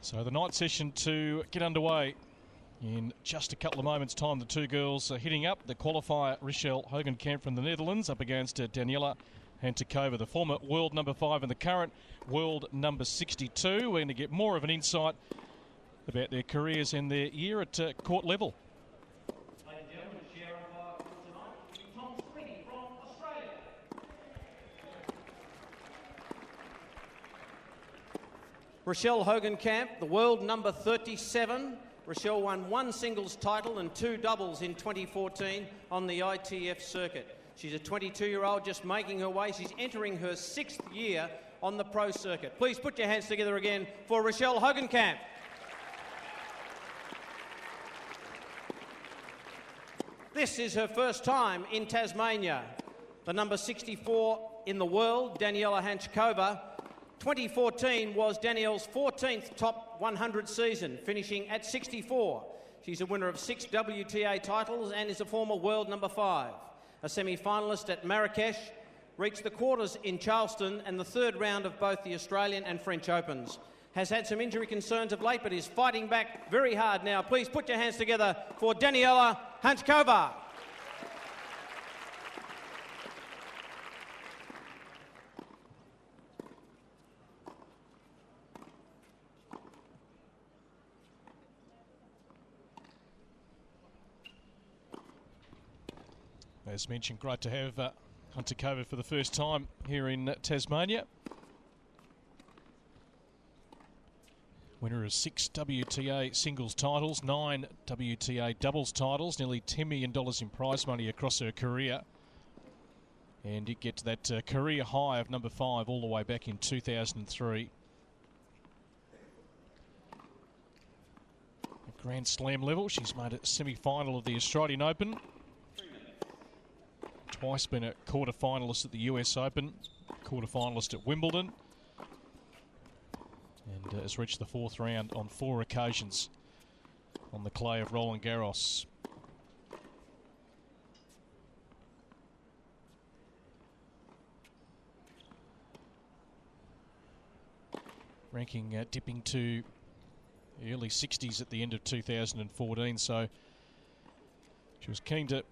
So the night session to get underway in just a couple of moments' time. The two girls are hitting up. The qualifier, Richel Hogenkamp from the Netherlands, up against Daniela Hantuchova, the former world number 5 and the current world number 62. We're going to get more of an insight about their careers and their year at court level. Richel Hogenkamp, the world number 37. Richel won 1 singles title and 2 doubles in 2014 on the ITF circuit. She's a 22-year-old just making her way. She's entering her 6th year on the pro circuit. Please put your hands together again for Richel Hogenkamp. This is her first time in Tasmania. The number 64 in the world, Daniela Hantuchova. 2014 was Danielle's 14th top 100 season, finishing at 64. She's a winner of 6 WTA titles and is a former world number 5. A semi-finalist at Marrakesh, reached the quarters in Charleston and the 3rd round of both the Australian and French Opens. Has had some injury concerns of late, but is fighting back very hard now. Please put your hands together for Daniela Hantuchova. As mentioned, great to have Hantuchova for the first time here in Tasmania. Winner of 6 WTA singles titles, 9 WTA doubles titles, nearly $10 million in prize money across her career. And did get to that career high of number 5 all the way back in 2003. At Grand Slam level, she's made a semi-final of the Australian Open. Twice been a quarter-finalist at the US Open, quarter-finalist at Wimbledon, and has reached the 4th round on 4 occasions on the clay of Roland Garros. Ranking dipping to the early 60s at the end of 2014, so she was keen to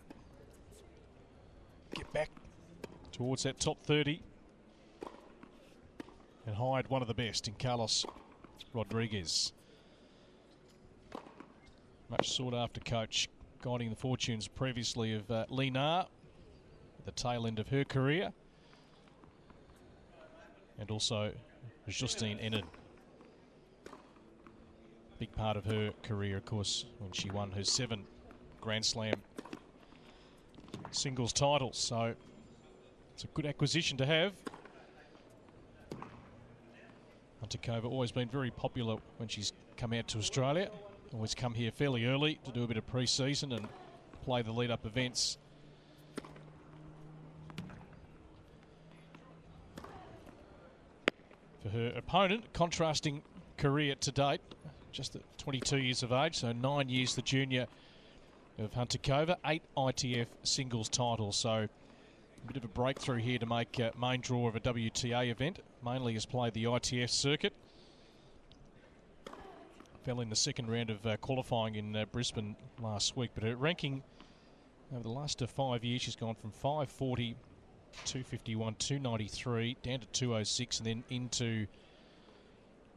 get back towards that top 30 and hired one of the best in Carlos Rodriguez. Much sought after coach, guiding the fortunes previously of Lina at the tail end of her career, and also Justine Henin. Big part of her career, of course, when she won her 7 Grand Slam singles titles, so it's a good acquisition to have. Hantuchova always been very popular when she's come out to Australia. Always come here fairly early to do a bit of pre-season and play the lead-up events. For her opponent, contrasting career to date, just at 22 years of age, so 9 years the junior of Hantuchova, 8 ITF singles titles, so a bit of a breakthrough here to make main draw of a WTA event. Mainly has played the ITF circuit. Fell in the 2nd round of qualifying in Brisbane last week, but her ranking over the last 5 years, she's gone from 540, 251, 293, down to 206, and then into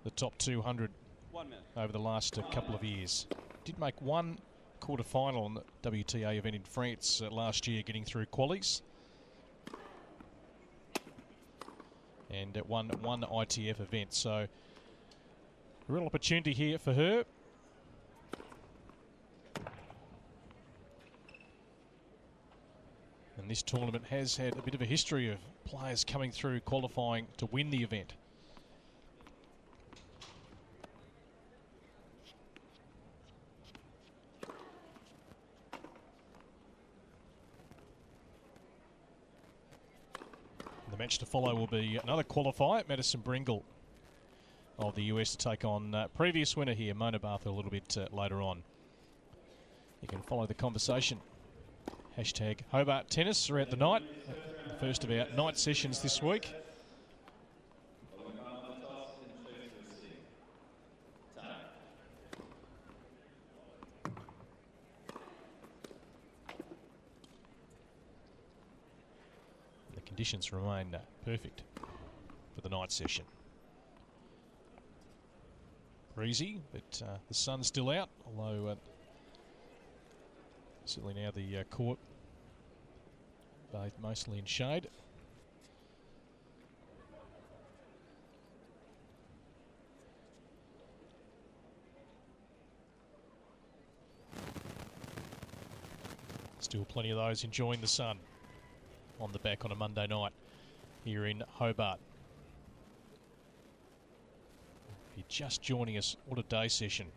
the top 200 over the last couple of years. Did make 1 quarter-final on the WTA event in France last year, getting through qualies. And won 1 ITF event, so a real opportunity here for her. And this tournament has had a bit of a history of players coming through qualifying to win the event. The match to follow will be another qualifier, Madison Bringle of the US, to take on previous winner here, Mona Bartha, a little bit later on. You can follow the conversation. Hashtag Hobart Tennis throughout the night. The first of our night sessions this week. Conditions remain perfect for the night session. Breezy, but the sun's still out, although certainly now the court bathed mostly in shade. Still plenty of those enjoying the sun on the back on a Monday night here in Hobart. If you're just joining us, what a day session.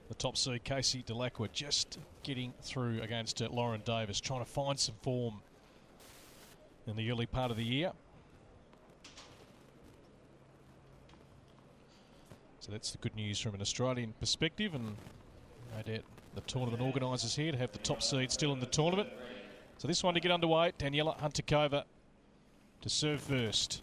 The top seed, Casey Delacqua, just getting through against Lauren Davis, trying to find some form in the early part of the year. So that's the good news from an Australian perspective, and no doubt the tournament organisers here to have the top seed still in the tournament. So this one to get underway, Daniela Hantuchova to serve first.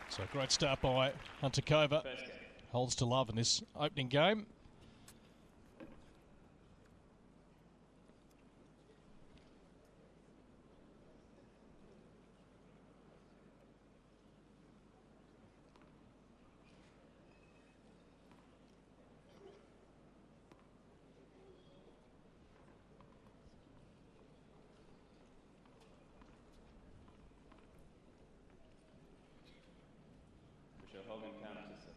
So a great start by Hantuchova. Holds to love in this opening game. Richel Hogenkamp to serve.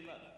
Left. Left.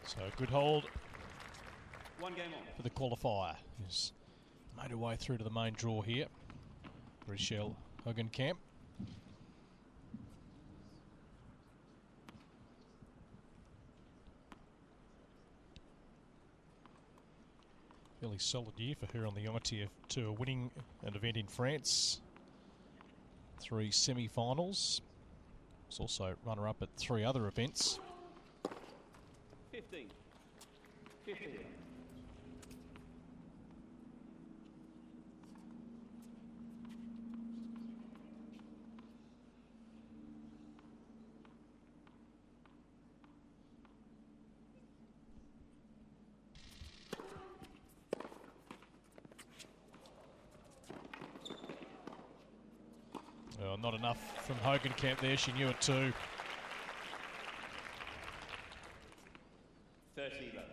So a good hold. One game on. For the qualifier. He's made her way through to the main draw here. Richel Hogenkamp. Fairly solid year for her on the ITF Tour, winning an event in France, 3 semi-finals. Was also runner-up at 3 other events. 15. 15. Not enough from Hogenkamp there. She knew it too. 30 love.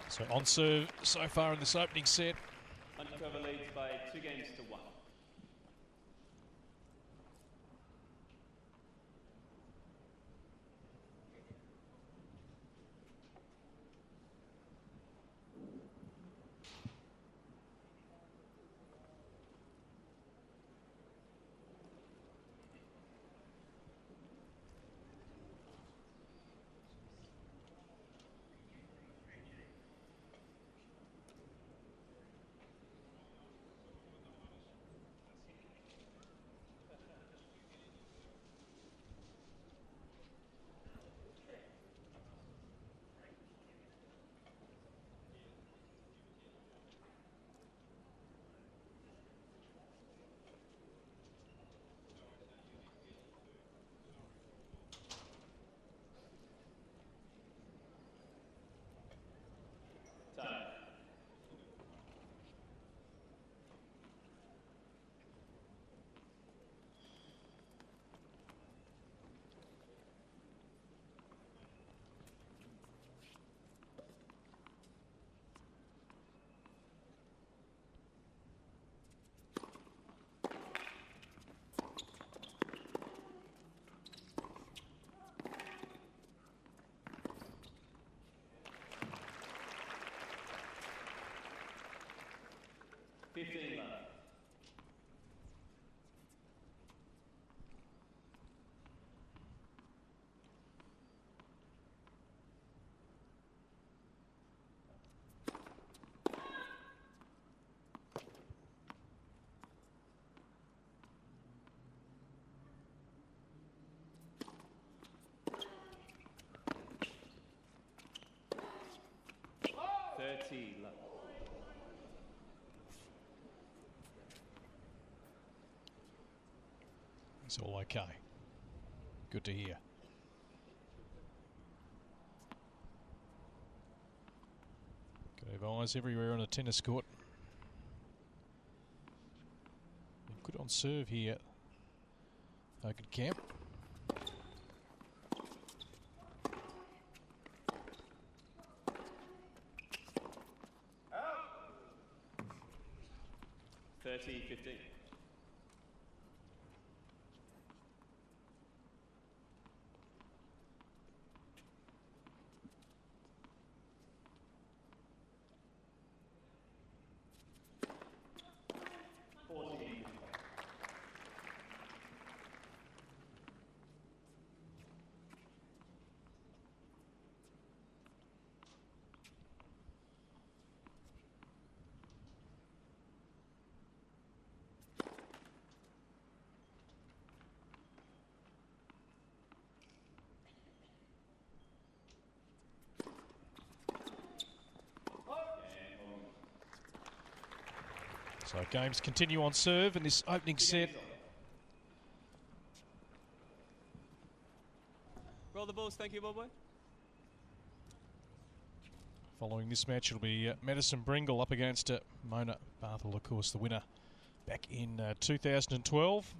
So on serve so far in this opening set. Hantuchova leads by 2 games to 1. Love. It's all okay. Good to hear. Got to have eyes everywhere on a tennis court. Good on serve here. Hogenkamp. $30-15. So games continue on serve in this opening set. Roll the balls, thank you, boy. Following this match, it'll be Madison Bringle up against Mona Barthel, of course, the winner back in 2012.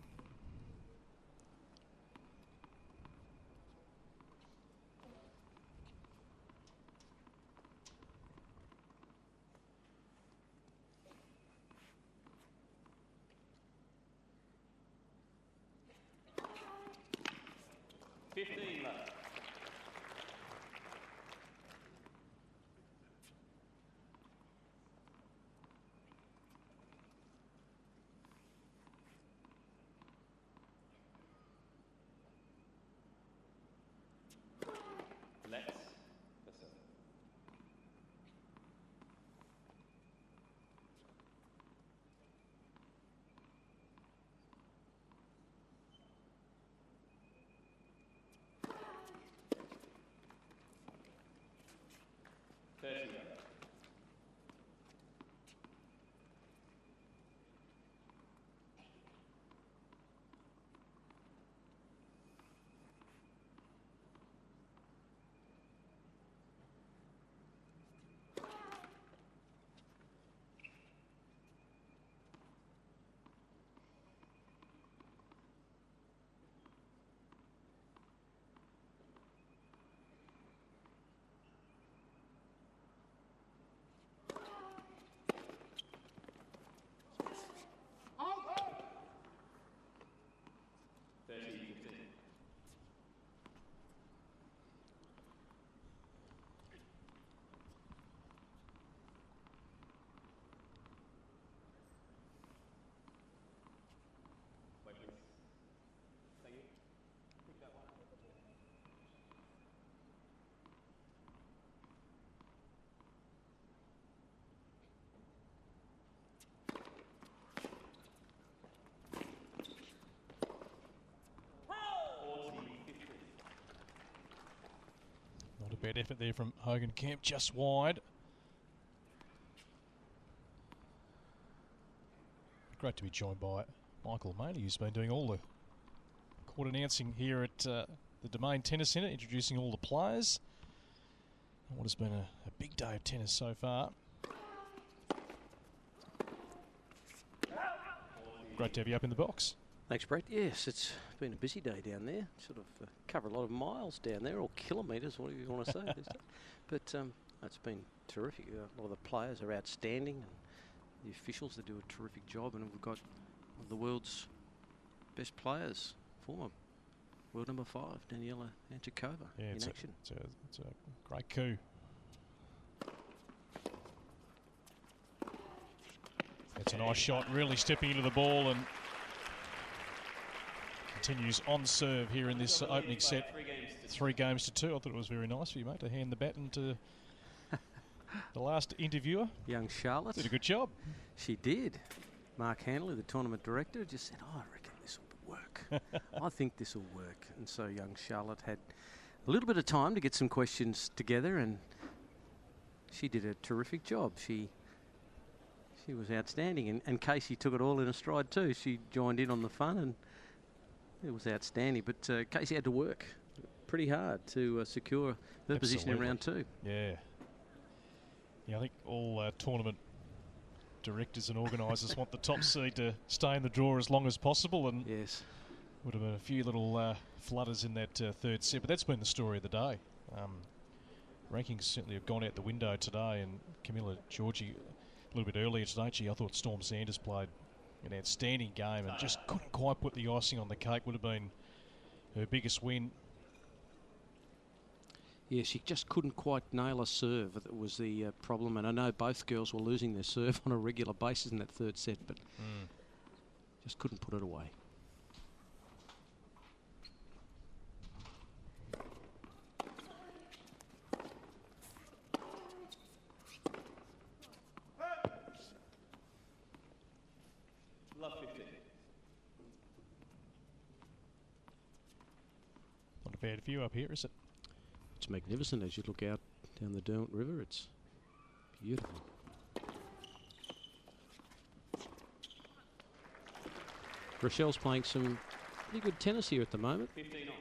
Not a bad effort there from Hogenkamp, just wide. Great to be joined by Michael Maley, who's been doing all the court announcing here at the Domain Tennis Centre, introducing all the players. What has been a big day of tennis so far. Great to have you up in the box. Thanks, Brett. Yes, it's been a busy day down there. Sort of cover a lot of miles down there, or kilometres, whatever you want to say. But it's been terrific. A lot of the players are outstanding, and the officials, they do a terrific job. And we've got one of the world's best players, former world number 5, Daniela Hantuchova, in action. It's a great coup. It's a nice shot, really stepping into the ball, and continues on serve here in this opening set. 3 games to 2. I thought it was very nice for you, mate, to hand the baton to the last interviewer. Young Charlotte. Did a good job. She did. Mark Hanley, the tournament director, just said, "Oh, I reckon this will work. I think this will work." And so young Charlotte had a little bit of time to get some questions together, and she did a terrific job. She was outstanding, and Casey took it all in a stride too. She joined in on the fun, and it was outstanding. But Casey had to work pretty hard to secure her position in round 2. Yeah, I think all tournament directors and organisers want the top seed to stay in the draw as long as possible, and yes, would have been a few little flutters in that third set, but that's been the story of the day. Rankings certainly have gone out the window today, and Camilla Giorgi a little bit earlier today, I thought Storm Sanders played an outstanding game and just couldn't quite put the icing on the cake. Would have been her biggest win. Yeah, she just couldn't quite nail a serve. That was the problem, and I know both girls were losing their serve on a regular basis in that third set, but just couldn't put it away. Not a bad view up here, is it? It's magnificent as you look out down the Derwent River. It's beautiful. Richel's playing some pretty good tennis here at the moment. 15 on.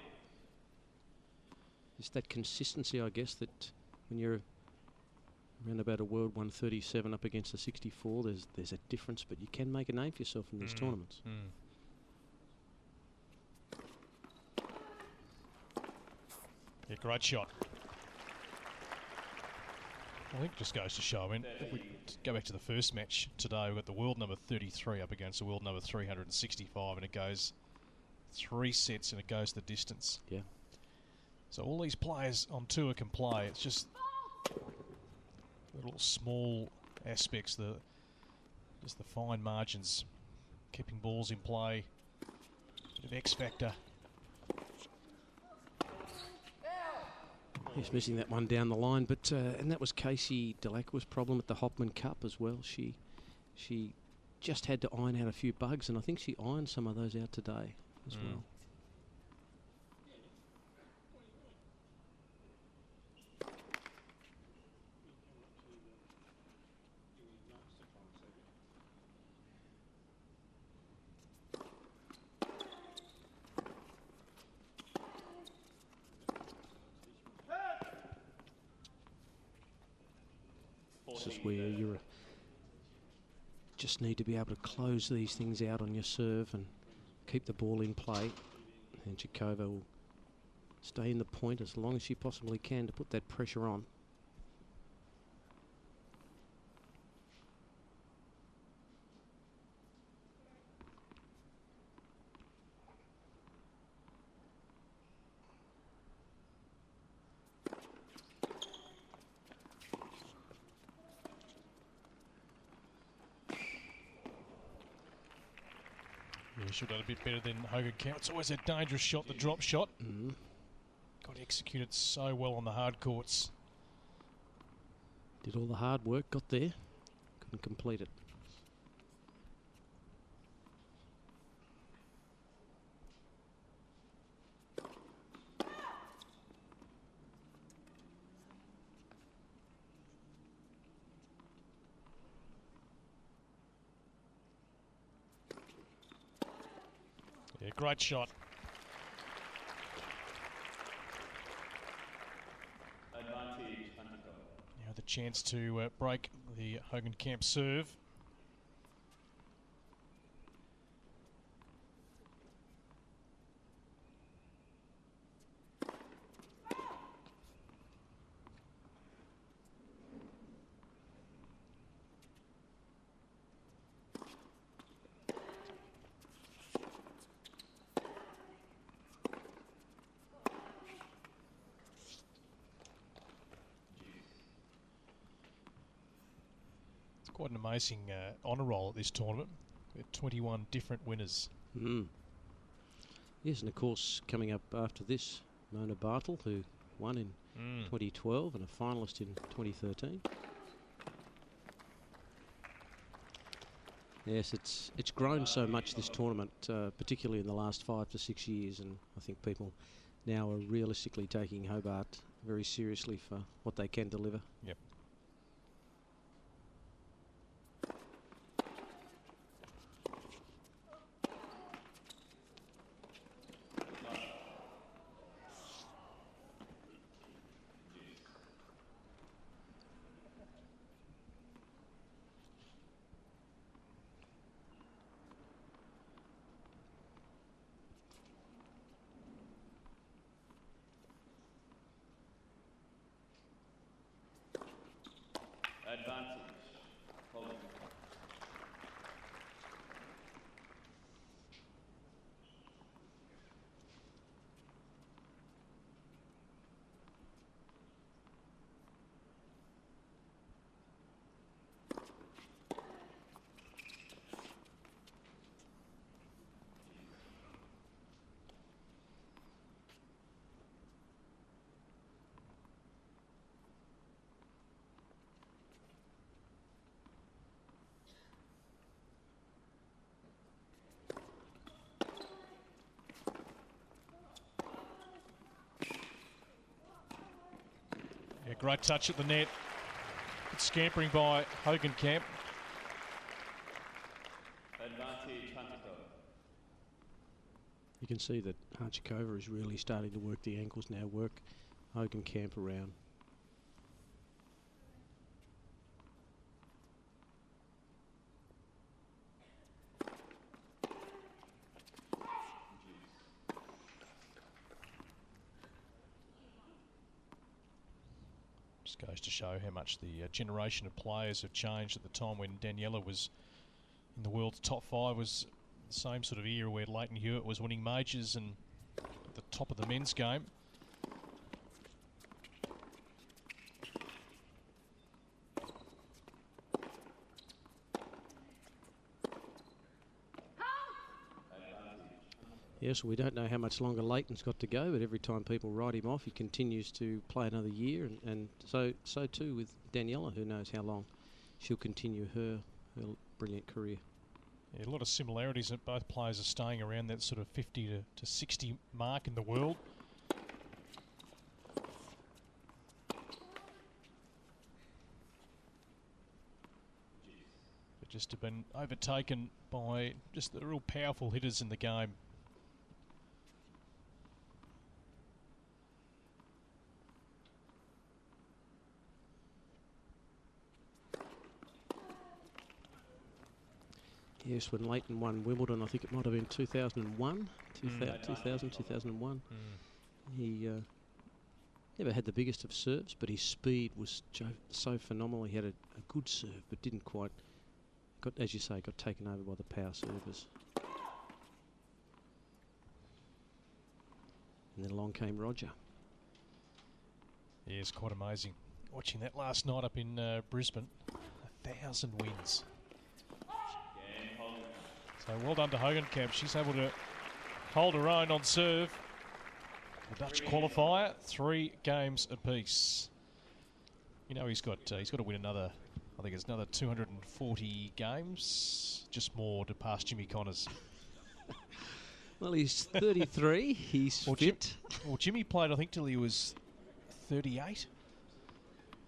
It's that consistency, I guess, that when you're around about a world 137 up against a 64, there's a difference, but you can make a name for yourself in these tournaments. Yeah, great shot. I think it just goes to show. I mean, if we go back to the first match today, we've got the world number 33 up against the world number 365, and it goes 3 sets and it goes the distance. Yeah. So all these players on tour can play. It's just little small aspects, just the fine margins, keeping balls in play, bit of X factor. He's missing that one down the line, but and that was Casey Delacqua's problem at the Hopman Cup as well. She just had to iron out a few bugs, and I think she ironed some of those out today as well. This is where you just need to be able to close these things out on your serve and keep the ball in play. And Hantuchova will stay in the point as long as she possibly can to put that pressure on. Should have done a bit better than Hogenkamp. It's always a dangerous shot, the drop shot. Got executed so well on the hard courts. Did all the hard work, got there, couldn't complete it. Yeah, great shot. Advantage, Hantuchova. Now the chance to break the Hogenkamp serve. Quite an amazing honour roll at this tournament. We have 21 different winners. Yes, and of course, coming up after this, Mona Bartel, who won in 2012 and a finalist in 2013. Yes, it's grown so much, this tournament, particularly in the last 5 to 6 years, and I think people now are realistically taking Hobart very seriously for what they can deliver. Yep. Advantage, Hogenkamp. Yeah, great touch at the net. Good scampering by Hogenkamp. Advantage, Hantuchova. You can see that Hantuchova is really starting to work the ankles now, work Hogenkamp around. Just goes to show how much the generation of players have changed. At the time when Daniela was in the world's top 5 was the same sort of era where Leighton Hewitt was winning majors and at the top of the men's game. Yes, we don't know how much longer Leighton's got to go, but every time people write him off, he continues to play another year, and so too with Daniela, who knows how long she'll continue her brilliant career. Yeah, a lot of similarities that both players are staying around that sort of 50 to 60 mark in the world. But just have been overtaken by just the real powerful hitters in the game. Yes, when Leighton won Wimbledon, I think it might have been 2001, 2001. He never had the biggest of serves, but his speed was so phenomenal. He had a good serve, but didn't quite, as you say, got taken over by the power servers. And then along came Roger. Yeah, it's quite amazing. Watching that last night up in Brisbane, 1,000 wins. So well done to Hogenkamp. She's able to hold her own on serve. The Dutch qualifier, 3 games apiece. You know he's got to win another. I think it's another 240 games, just more to pass Jimmy Connors. Well, he's 33. He's fit. Well, Jimmy played, I think, till he was 38.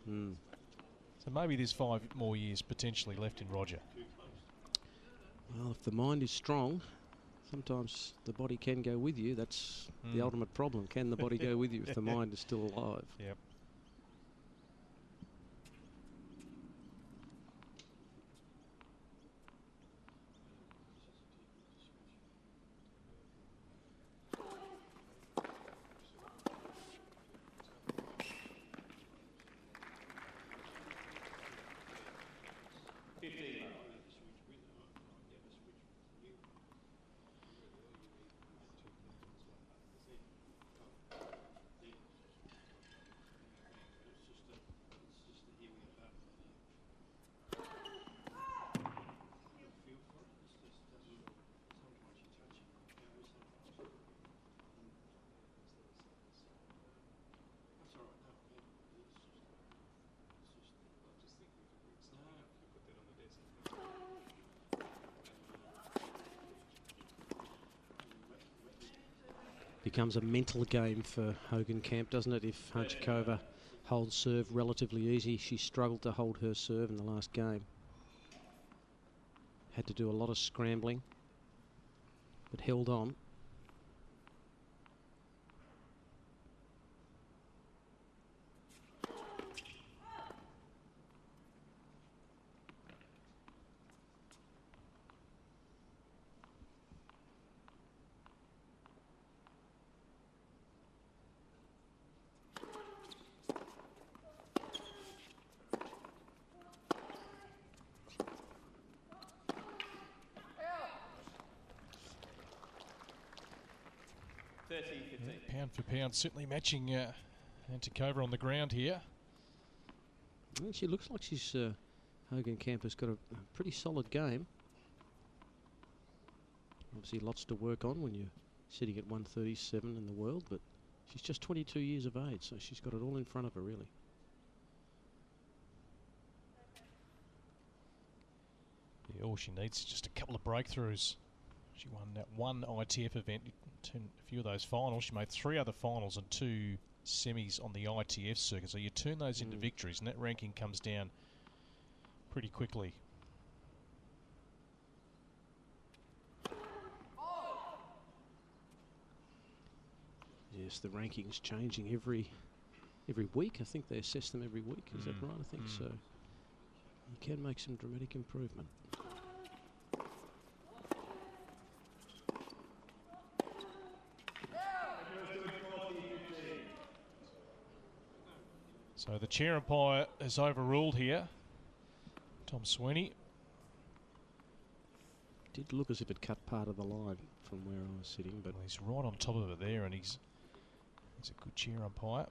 So maybe there's 5 more years potentially left in Roger. Well, if the mind is strong, sometimes the body can go with you. That's the ultimate problem. Can the body go with you if the mind is still alive? Yep. Becomes a mental game for Hogenkamp, doesn't it? If Hantuchova holds serve relatively easy, she struggled to hold her serve in the last game. Had to do a lot of scrambling, but held on. Pound for pound, certainly matching Hantuchova on the ground here. Well, she looks like she's Hogenkamp has got a pretty solid game. Obviously lots to work on when you're sitting at 137 in the world, but she's just 22 years of age, so she's got it all in front of her, really. Yeah, all she needs is just a couple of breakthroughs. She won that one ITF event, a few of those finals. She made 3 other finals and 2 semis on the ITF circuit. So you turn those into victories, and that ranking comes down pretty quickly. Yes, the rankings changing every week. I think they assess them every week. Is that right? I think so. You can make some dramatic improvement. So the chair umpire has overruled here. Tom Sweeney. Did look as if it cut part of the line from where I was sitting, but Well, he's right on top of it there, and he's a good chair umpire.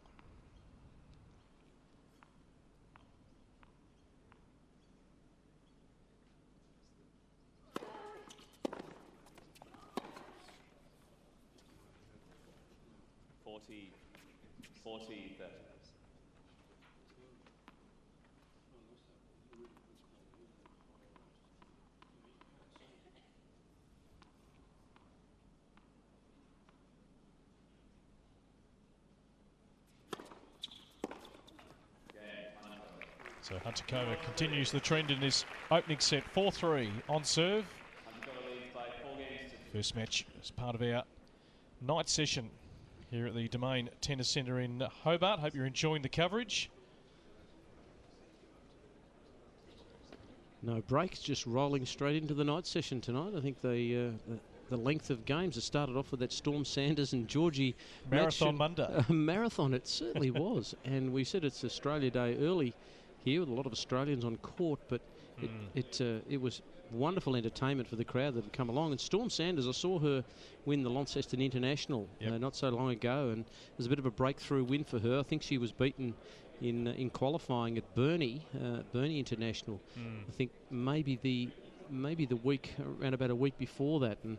So Hantuchova continues the trend in this opening set. 4-3 on serve. First match as part of our night session here at the Domain Tennis Centre in Hobart. Hope you're enjoying the coverage. no breaks, just rolling straight into the night session tonight. I think the length of games, it started off with that Storm Sanders and Georgie Marathon match. Monday. Marathon, it certainly was. And we said it's Australia Day early here with a lot of Australians on court, but it was wonderful entertainment for the crowd that had come along. And Storm Sanders, I saw her win the Launceston International not so long ago, and it was a bit of a breakthrough win for her. I think she was beaten in qualifying at Burnie International. I think maybe the week, around about a week before that, and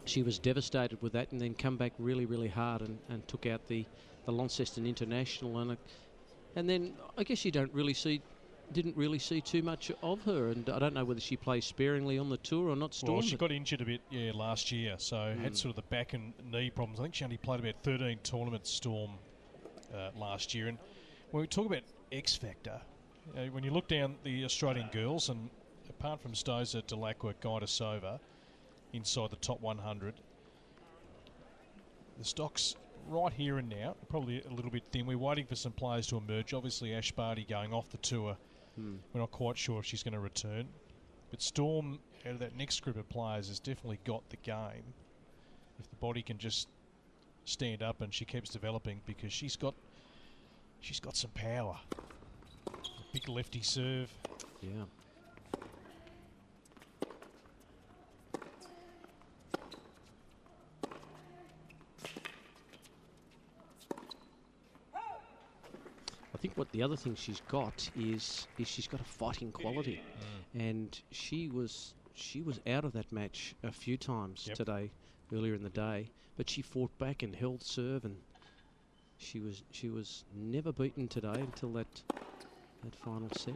she was devastated with that, and then come back really, really hard and took out the Launceston International. And then I guess you didn't really see too much of her, and I don't know whether she plays sparingly on the tour or not. Storm. Well, she got injured a bit, last year, so had sort of the back and knee problems. I think she only played about 13 tournaments, Storm, last year. And when we talk about X Factor, when you look down the Australian girls, and apart from Stoza, Delacqua, Gaidasova, inside the top 100, the stock's right here and now, probably a little bit thin. We're waiting for some players to emerge. Obviously, Ash Barty going off the tour. We're not quite sure if she's going to return. But Storm, out of that next group of players, has definitely got the game. If the body can just stand up and she keeps developing, because she's got some power. A big lefty serve. Yeah. I think what the other thing she's got is she's got a fighting quality, and she was out of that match a few times today, earlier in the day, but she fought back and held serve, and she was never beaten today until that final set.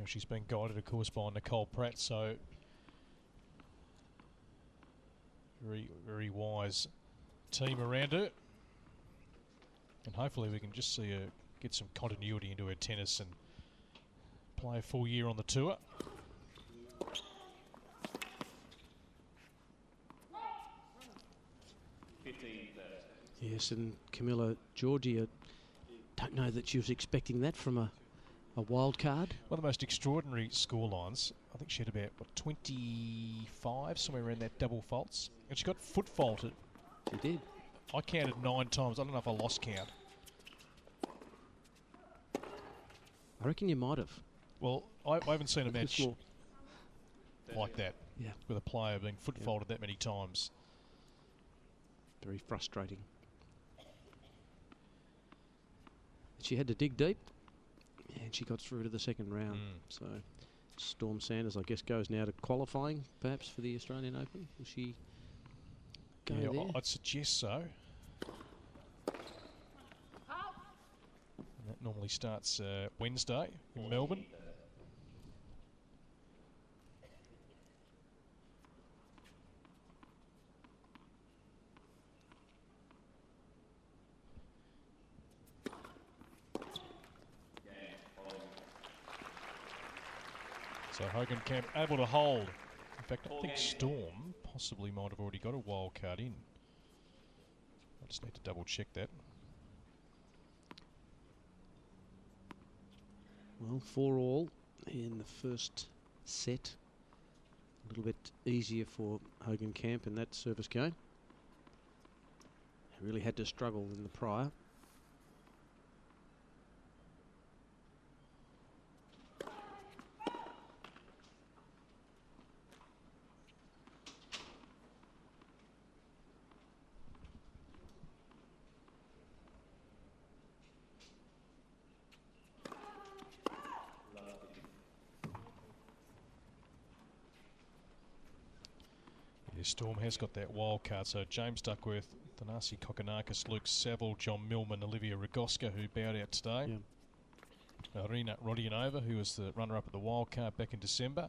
She's been guided, of course, by Nicole Pratt, so very, very wise team around her. And hopefully we can just see her get some continuity into her tennis and play a full year on the tour. Yes, and Camilla Georgie, I don't know that she was expecting that from a wild card. One of the most extraordinary scorelines. I think she had about 25, somewhere around that double faults, and she got foot faulted. She did. I counted 9 times. I don't know if I lost count. I reckon you might have. Well, I haven't seen a match like that. Yeah. With a player being foot faulted that many times. Very frustrating. She had to dig deep, and she got through to the second round. So Storm Sanders, I guess, goes now to qualifying, perhaps, for the Australian Open. Will she go there? I'd suggest so. And that normally starts Wednesday in Melbourne. So Hogenkamp able to hold. In fact, I think Storm possibly might have already got a wild card in. I just need to double check that. Well, 4-all in the first set. A little bit easier for Hogenkamp in that service game. He really had to struggle in the prior. Storm has got that wild card, so James Duckworth, Thanasi Kokonakis, Luke Saville, John Millman, Olivia Rogoska, who bowed out today. Yeah. Irina Rodionova, who was the runner-up at the wild card back in December,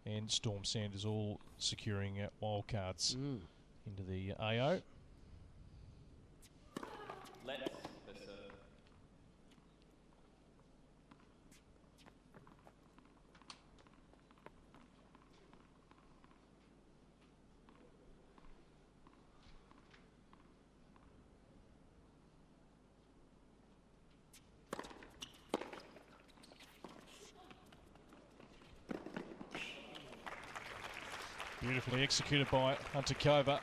and Storm Sanders all securing wild cards into the AO. Beautifully executed by Hantuchova.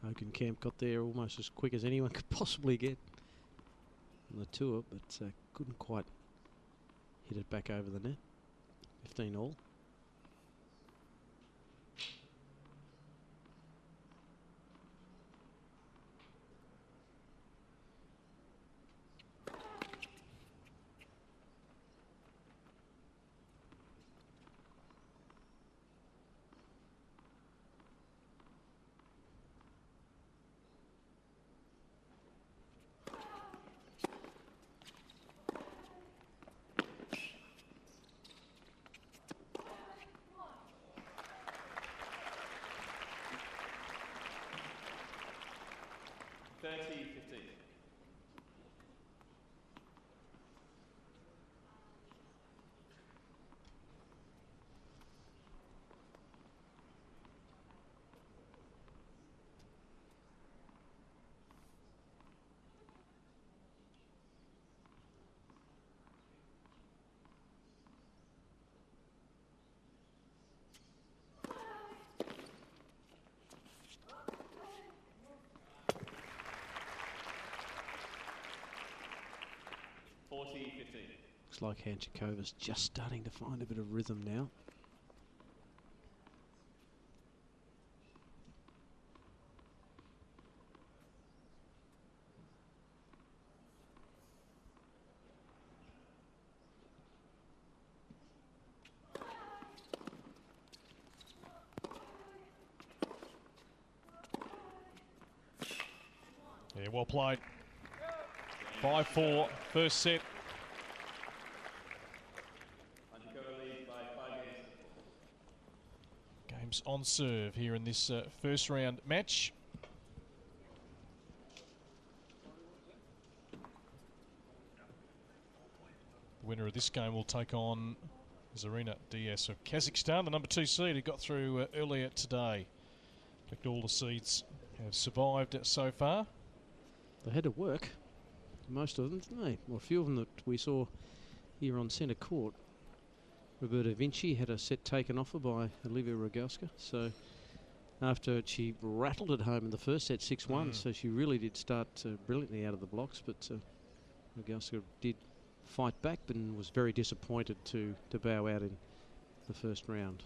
Hogenkamp got there almost as quick as anyone could possibly get on the tour, but couldn't quite hit it back over the net. 15-all. Looks like Hantuchova's just starting to find a bit of rhythm now. Yeah, well played. 5-4, first set. Games on serve here in this first round match. The winner of this game will take on Zarina Diaz of Kazakhstan, the number 2 seed who got through earlier today. In fact, all the seeds have survived so far. They had to work, most of them, didn't they? Well, a few of them that we saw here on centre court. Roberta Vinci had a set taken off her by Olivia Rogoska. So after she rattled it home in the first set, 6-1, so she really did start brilliantly out of the blocks. But Rogoska did fight back, but was very disappointed to bow out in the first round.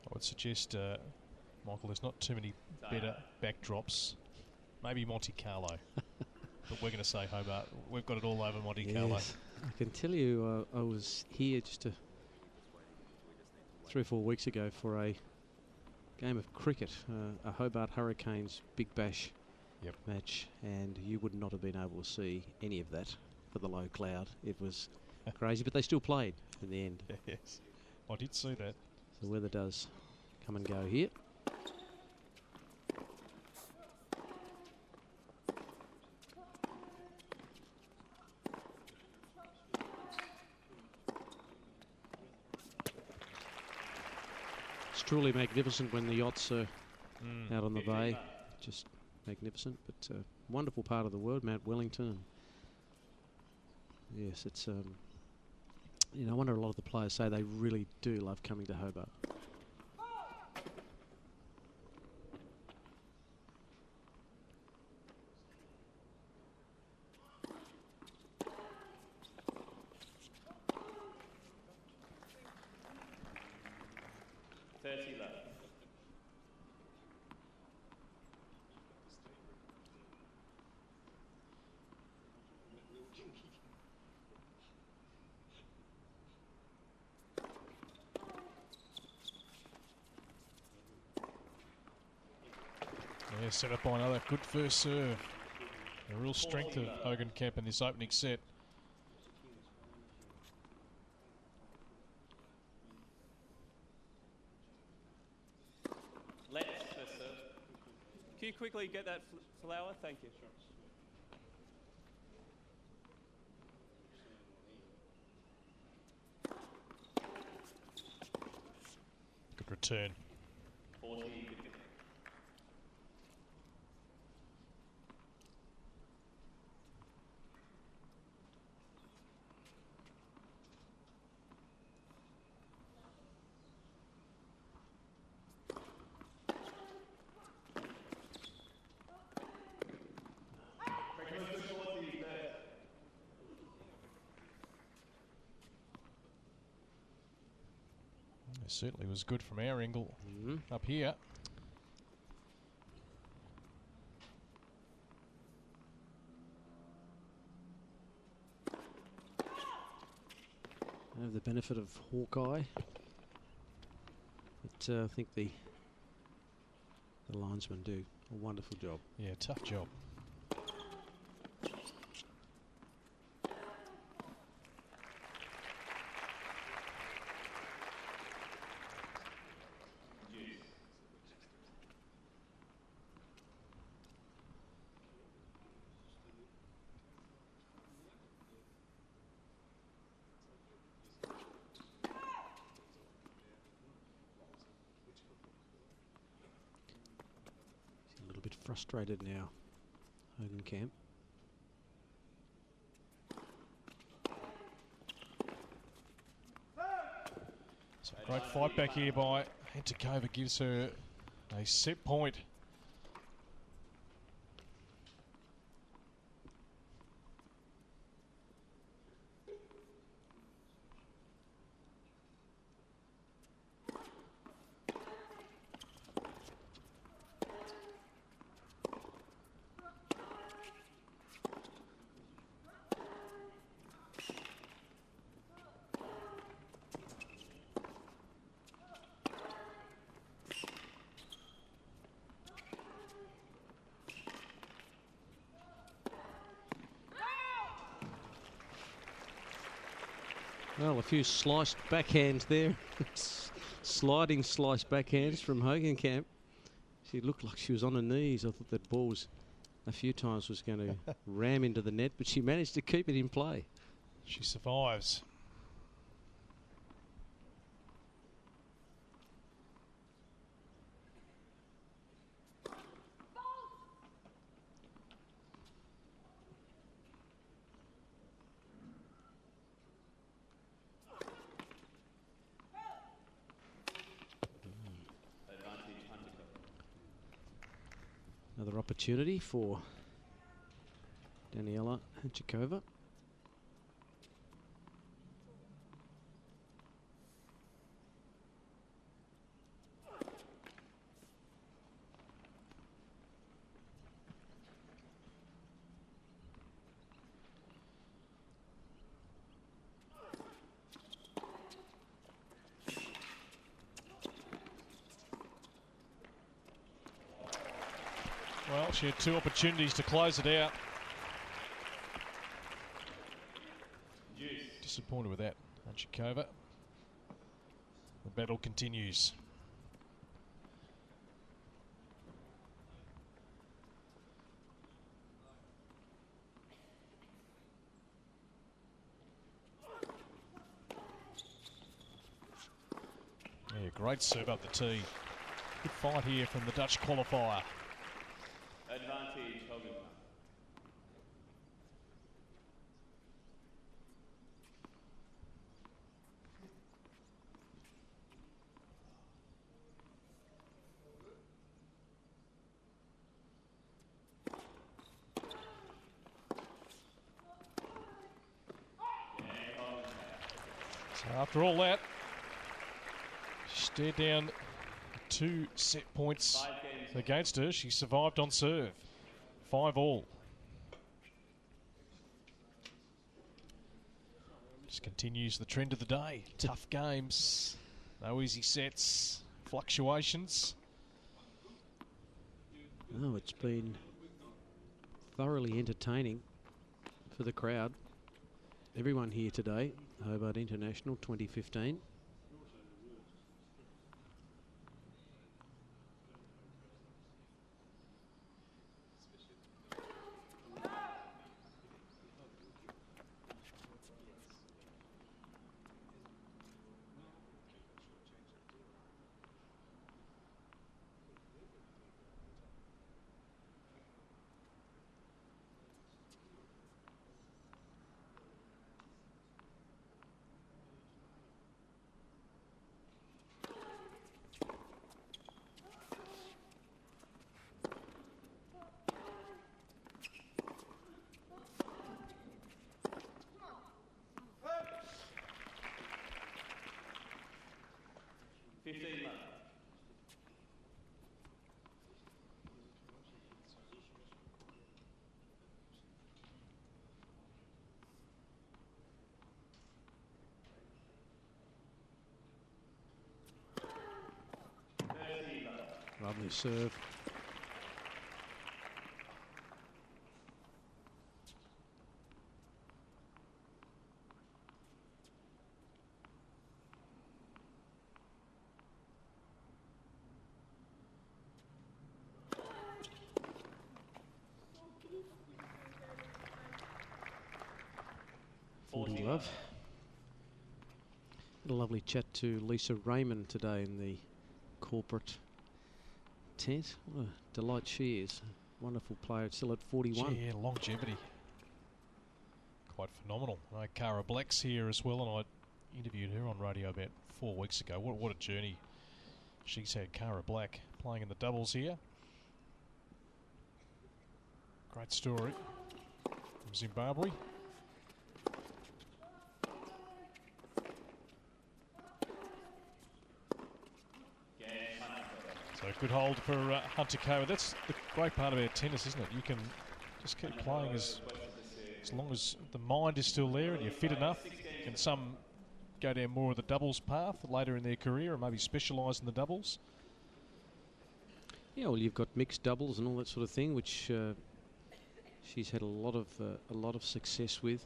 I would suggest, Michael, there's not too many better backdrops. Maybe Monte Carlo. But we're going to say Hobart. We've got it all over Monte Carlo. I can tell you, I was here just 3 or 4 weeks ago for a game of cricket, a Hobart Hurricanes Big Bash match, and you would not have been able to see any of that for the low cloud. It was crazy, but they still played in the end. Yes, I did see that. the weather does come and go here. It's truly magnificent when the yachts are out on the bay. Just magnificent, but wonderful part of the world, Mount Wellington. Yes, it's you know, I wonder, a lot of the players say they really do love coming to Hobart. Yeah, set up by another good first serve. A real strength of Hogenkamp in this opening set. Let's first serve. Can you quickly get that flower? Thank you. Good return. 40. It certainly was good from our angle up here. I have the benefit of Hawkeye, but I think the linesmen do a wonderful job. Yeah, tough job. A little bit frustrated now, Hogenkamp. So a great fight back here by Hantuchova, gives her a set point. Well, a few sliced backhands there. Sliding sliced backhands from Hogenkamp. She looked like she was on her knees. I thought that ball was a few times was going to ram into the net, but she managed to keep it in play. She survives. Another opportunity for Daniela Hantuchova. Well, she had two opportunities to close it out. Disappointed with that, Hantuchova. The battle continues. Yeah, great serve up the tee. Good fight here from the Dutch qualifier. Advantage, Hogenkamp. So after all that, she stared down 2 set points against her. She survived on serve. 5-all. Just continues the trend of the day. Tough games, no easy sets, fluctuations. Oh, it's been thoroughly entertaining for the crowd. Everyone here today, Hobart International 2015. Lovely serve. Love. Had a lovely chat to Lisa Raymond today in the corporate tent. What a delight she is. Wonderful player, still at 41. Yeah, longevity. Quite phenomenal. Cara Black's here as well, and I interviewed her on radio about 4 weeks ago. What a journey she's had, Cara Black, playing in the doubles here. Great story from Zimbabwe. So good hold for Hantuchova. That's the great part about tennis, isn't it? You can just keep playing as long as the mind is still there and you're fit enough. And some go down more of the doubles path later in their career and maybe specialise in the doubles. Yeah, well, you've got mixed doubles and all that sort of thing, which she's had a lot of success with.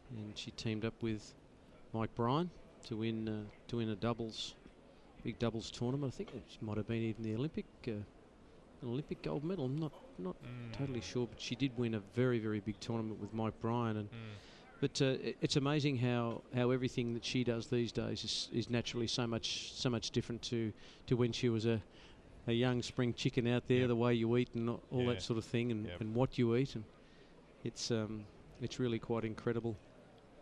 And she teamed up with Mike Bryan to win a big doubles tournament. I think it might have been even the Olympic gold medal. I'm not totally sure, but she did win a very, very big tournament with Mike Bryan. And but it's amazing how everything that she does these days is naturally so much different to when she was a young spring chicken out there. The way you eat and all that sort of thing, and what you eat, and it's really quite incredible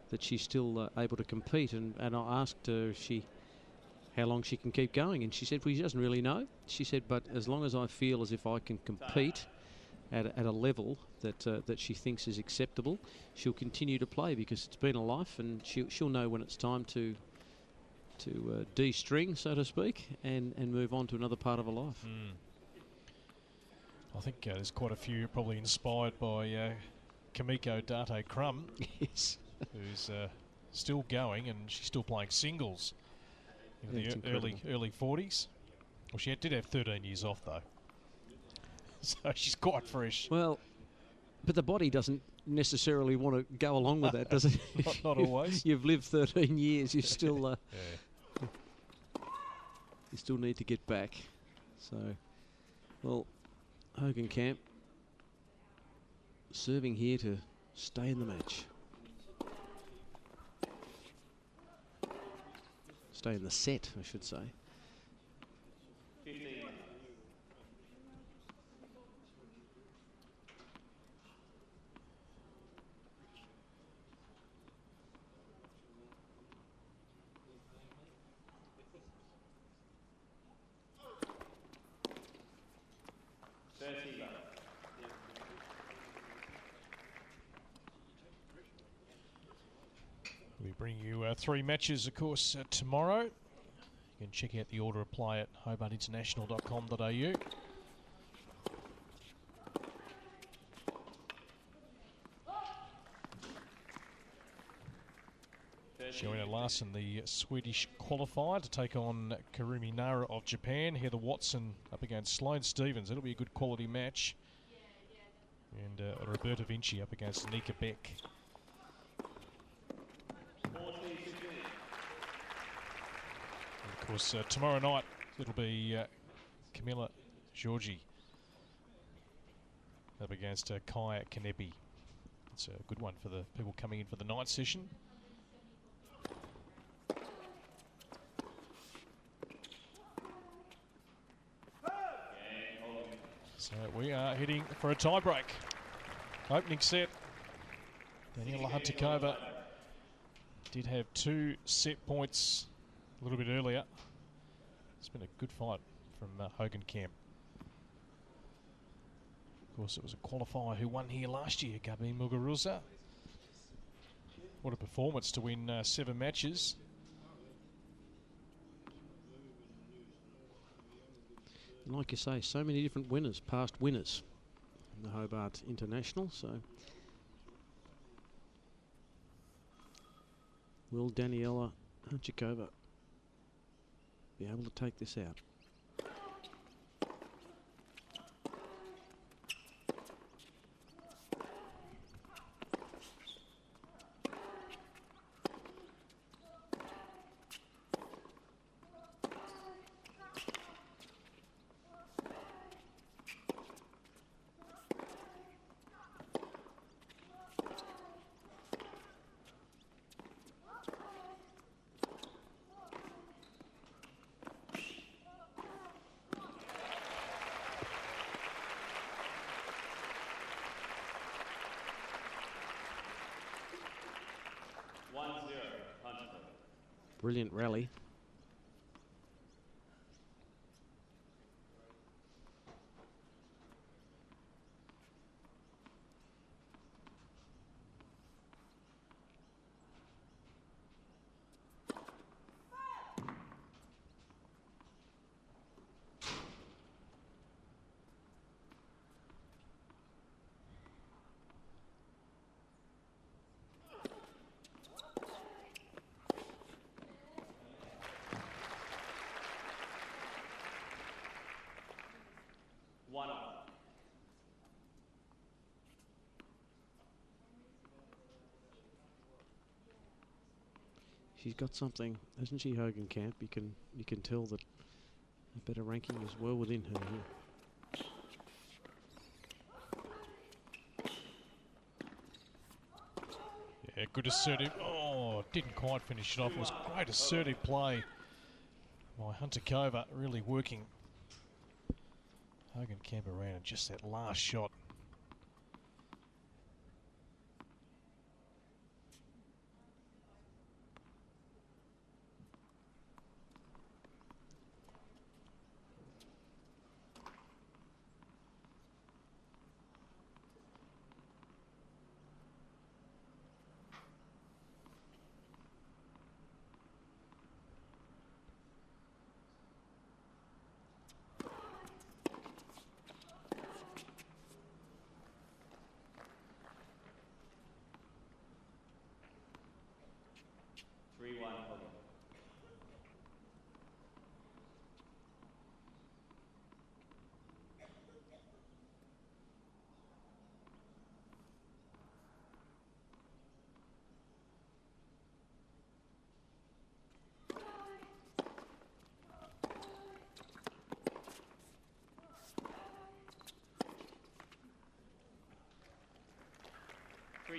that she's still able to compete. And I asked her how long she can keep going, and she said, well, she doesn't really know. She said, but as long as I feel as if I can compete at a level that she thinks is acceptable, she'll continue to play, because it's been a life, and she'll know when it's time to de-string, so to speak, and move on to another part of her life. I think there's quite a few probably inspired by Kamiko Date Crum, yes, who's still going, and she's still playing singles in the early 40s. Well, she did have 13 years off though, so she's quite fresh. Well, but the body doesn't necessarily want to go along with that, does it? Not always. You've lived 13 years. You're still You still need to get back. So, well, Hogenkamp serving here to stay in the match. Stay in the set, I should say. 15. We bring you 3 matches, of course, tomorrow. You can check out the order of play at hobartinternational.com.au. Joanna Larsson, the Swedish qualifier, to take on Karumi Nara of Japan. Heather Watson up against Sloane Stephens. That'll be a good quality match. And Roberta Vinci up against Nika Beck. And of course, tomorrow night it'll be Camilla Giorgi up against Kaya Kanepi. It's a good one for the people coming in for the night session. So we are heading for a tie-break. Opening set, Daniela Hantuchova did have 2 set points a little bit earlier. It's been a good fight from Hogenkamp. Of course, it was a qualifier who won here last year, Gabi Muguruza. What a performance to win 7 matches. Like you say, so many different winners, past winners in the Hobart International. So, will Daniela Hantuchova be able to take this out? Brilliant rally. She's got something, hasn't she, Hogenkamp? You can tell that a better ranking is well within her here. Yeah, good assertive. Oh, didn't quite finish it off. It was great assertive play by Hantuchova, really working Hogenkamp around, and just that last shot.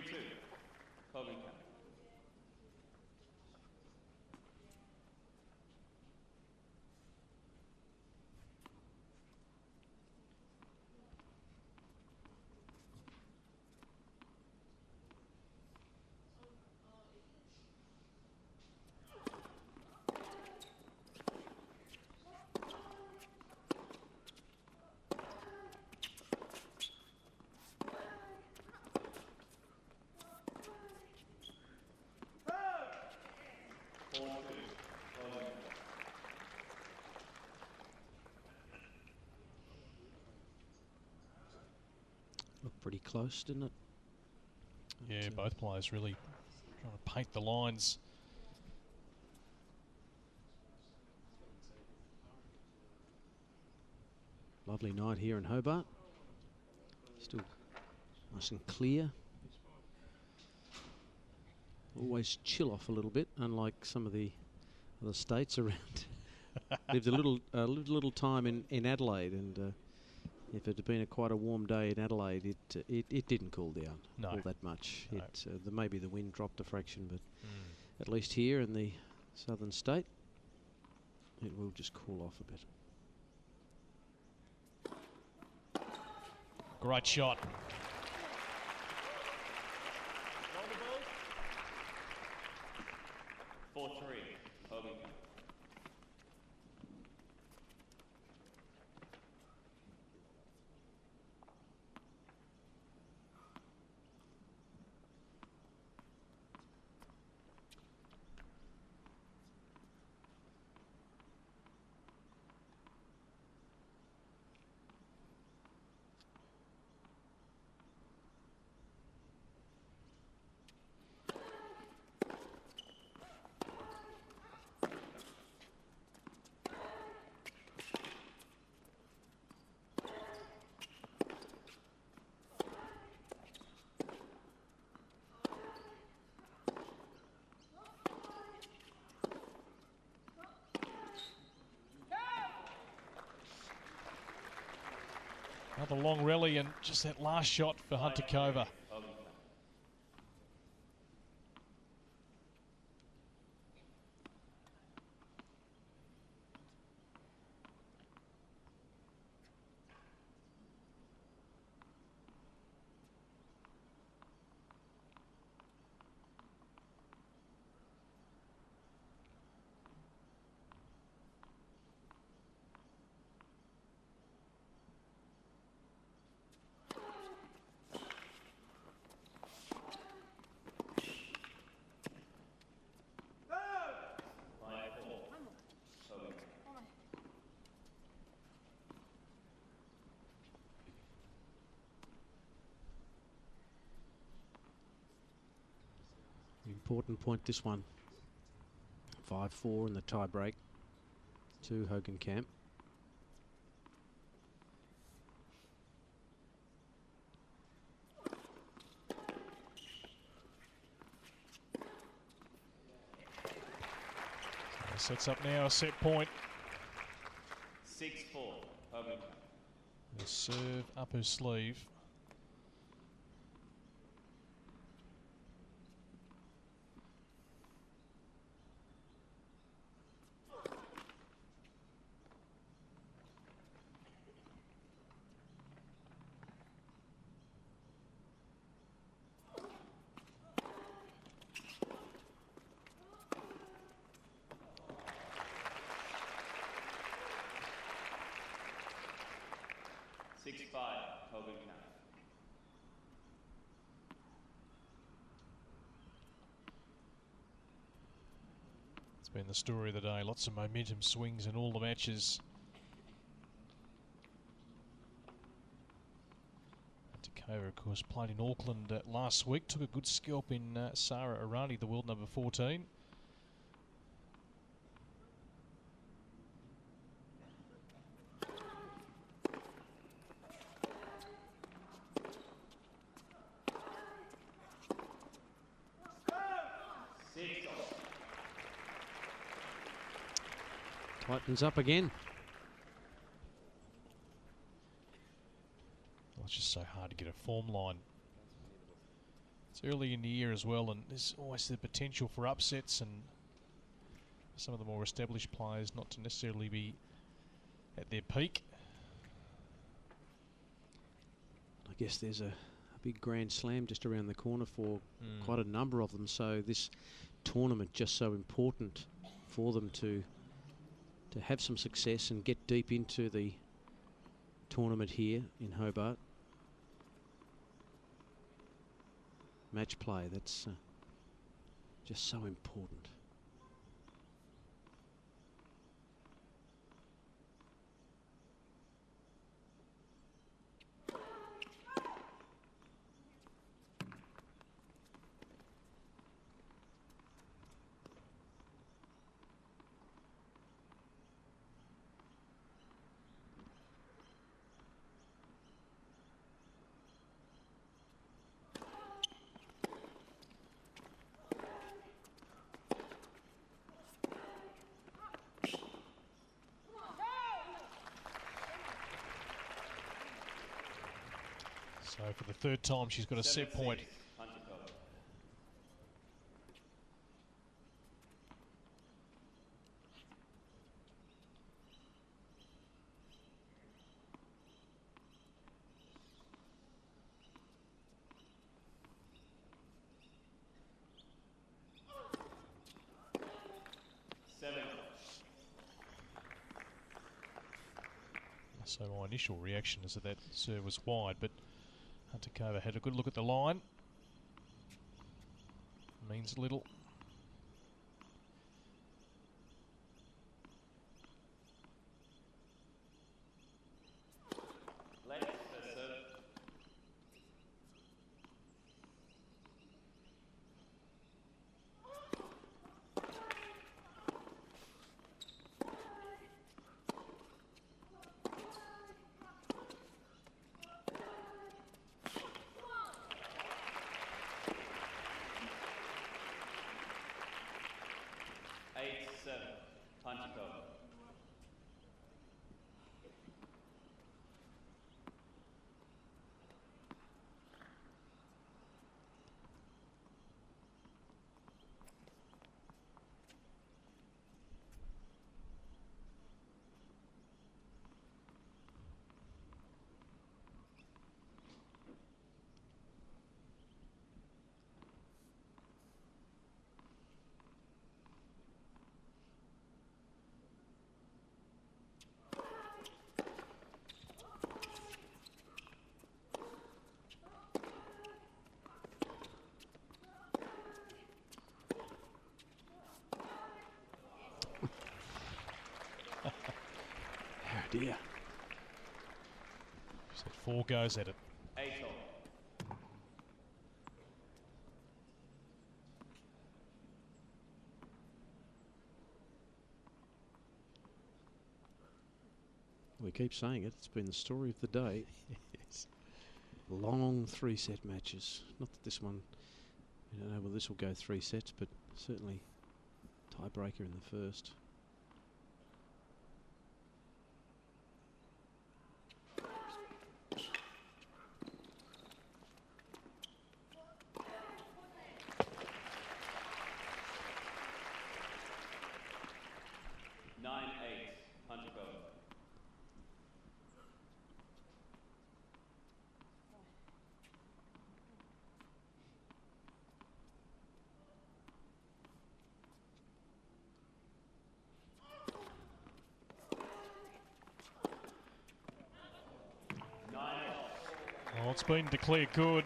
3-2. Hogenkamp. Looked pretty close, didn't it? Yeah, both players really trying to paint the lines. Lovely night here in Hobart. Still nice and clear. Always chill off a little bit, unlike some of the other states around. Lived a little time in Adelaide, and if it had been quite a warm day in Adelaide, it didn't cool down all that much. No. Maybe the wind dropped a fraction, but at least here in the southern state, it will just cool off a bit. Great shot. Roll the ball. 4-3. Hogenkamp. Another long rally and just that last shot for Hantuchova. Important point, this one. 5-4 in the tie break to Hogenkamp. Sets up now a set point. 6-4. Hogenkamp. The serve up her sleeve. It's been the story of the day. Lots of momentum swings in all the matches. Hantuchova, of course, played in Auckland last week. Took a good scalp in Sarah Irani, the world number 14. Tightens up again. Well, it's just so hard to get a form line. It's early in the year as well, and there's always the potential for upsets, and some of the more established players not to necessarily be at their peak. I guess there's a big Grand Slam just around the corner for quite a number of them, so this tournament just so important for them to have some success and get deep into the tournament here in Hobart. Match play, that's just so important. So for the third time, she's got a set point. So my initial reaction is that serve was wide, but Hantuchova had a good look at the line. Means little. Dear. So 4 goes at it. We keep saying it. It's been the story of the day. Yes. Long 3-set matches. Not that this one, we don't know whether this will go 3 sets, but certainly tiebreaker in the first. Well, it's been declared good.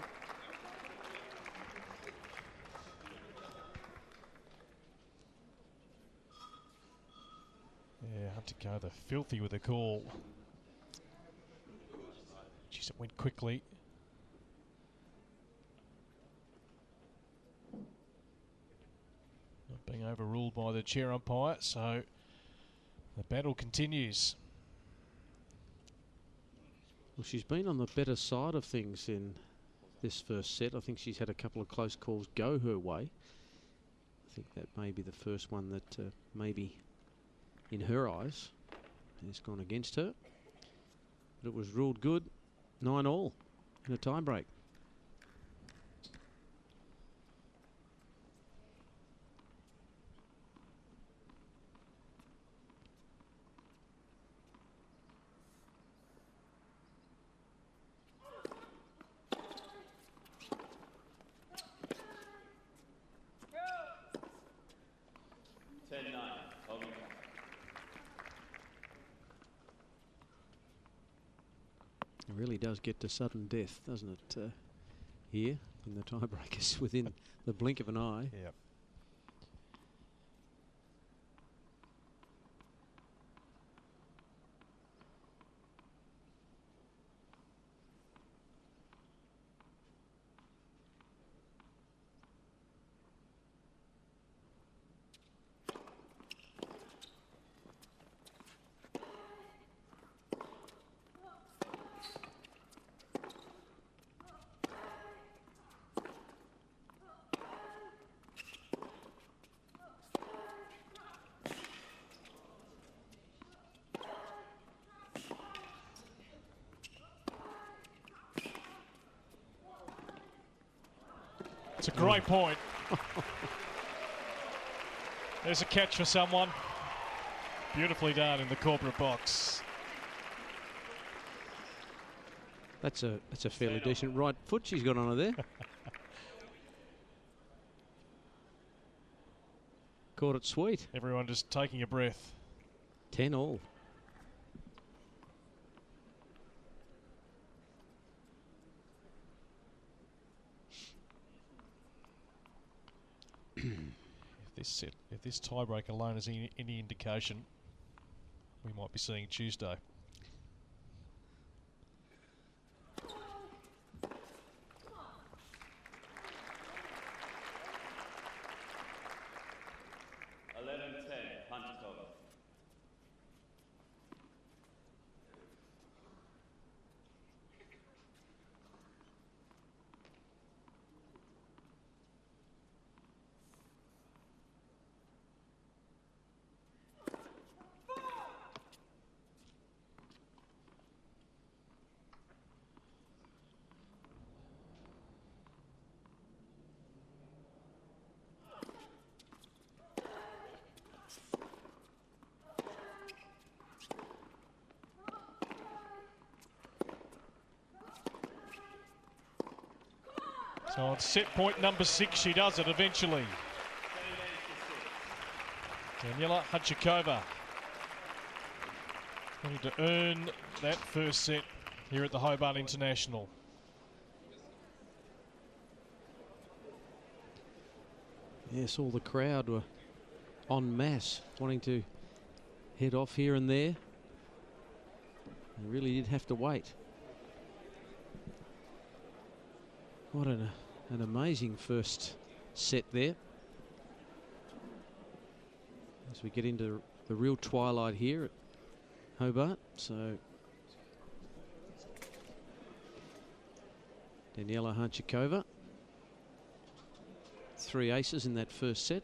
Yeah, Hantuchova filthy with the call. Jeez, it went quickly. Not being overruled by the chair umpire, so the battle continues. Well, she's been on the better side of things in this first set. I think she's had a couple of close calls go her way. I think that may be the first one that maybe, in her eyes, has gone against her. But it was ruled good, 9-all in a tiebreak. 10-9, Hogenkamp. It really does get to sudden death, doesn't it? Here in the tiebreakers within the blink of an eye. Yep. It's a great point. There's a catch for someone. Beautifully done in the corporate box. That's a fairly decent right foot she's got on her there. Caught it sweet. Everyone just taking a breath. 10 all. If this tiebreak alone is any indication, we might be seeing Tuesday. Hantuchova. So on set point number 6, she does it eventually. Daniela Hantuchova going to earn that first set here at the Hobart International. Yes, all the crowd were en masse wanting to head off here and there. They really did have to wait. What an amazing first set there. As we get into the real twilight here at Hobart. So Daniela Hantuchova, 3 aces in that first set.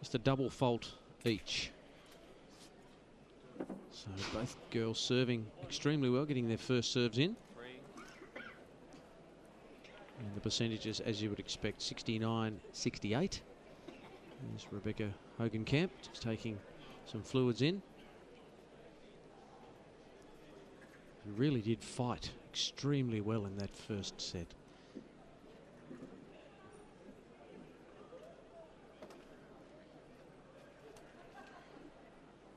Just a double fault each. So both girls serving extremely well, getting their first serves in. And the percentages, as you would expect, 69-68. There's Richel Hogenkamp just taking some fluids in. He really did fight extremely well in that first set.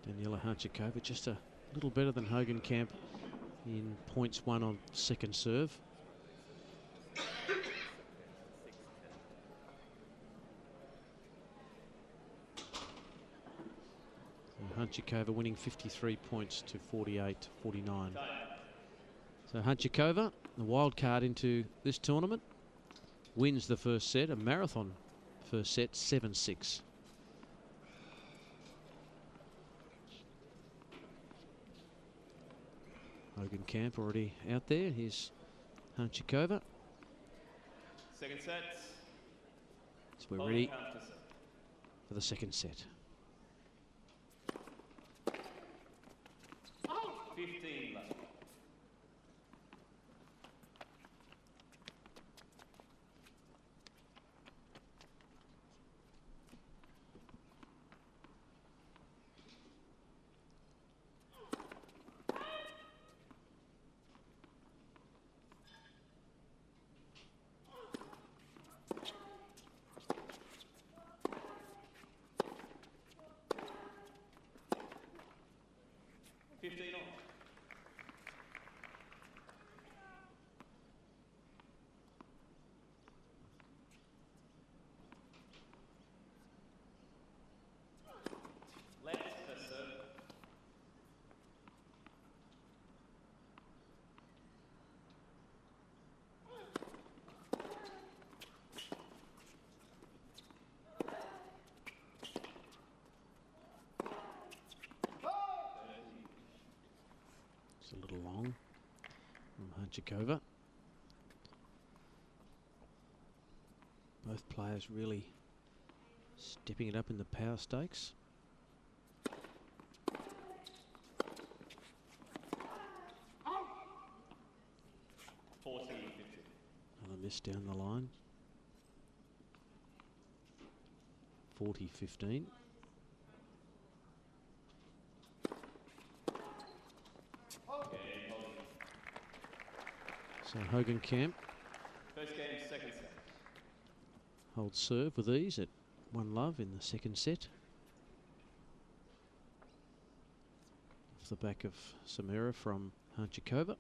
Daniela Hantuchova just a little better than Hogenkamp in points won on second serve. Hantuchova winning 53 points to 48-49. So Hantuchova, the wild card into this tournament, wins the first set, a marathon first set, 7-6. Hogenkamp already out there. Here's Hantuchova. Second set. So we're ready for the second set. 15 left. Hantuchova. Both players really stepping it up in the power stakes. Another miss down the line. 40-15. So Hogenkamp First game, second set. holds serve with ease at 1-love in the second set. Off the back of some error from Hantuchova.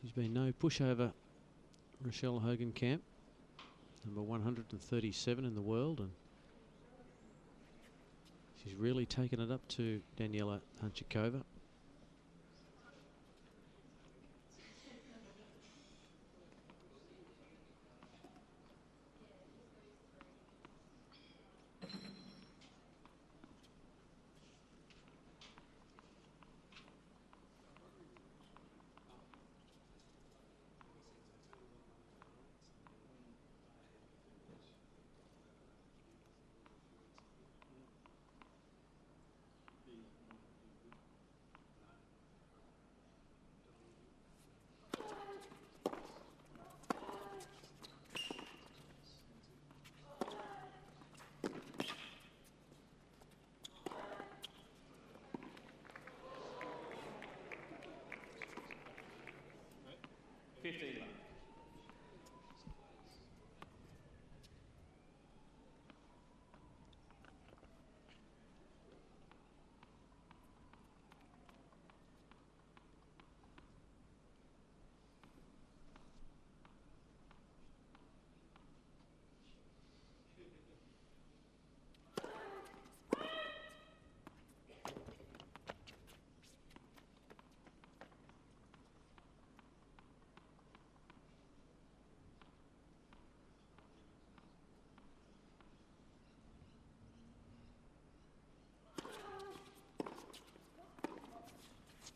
She's been no pushover, Richel Hogenkamp, number 137 in the world, and she's really taken it up to Daniela Hantuchova.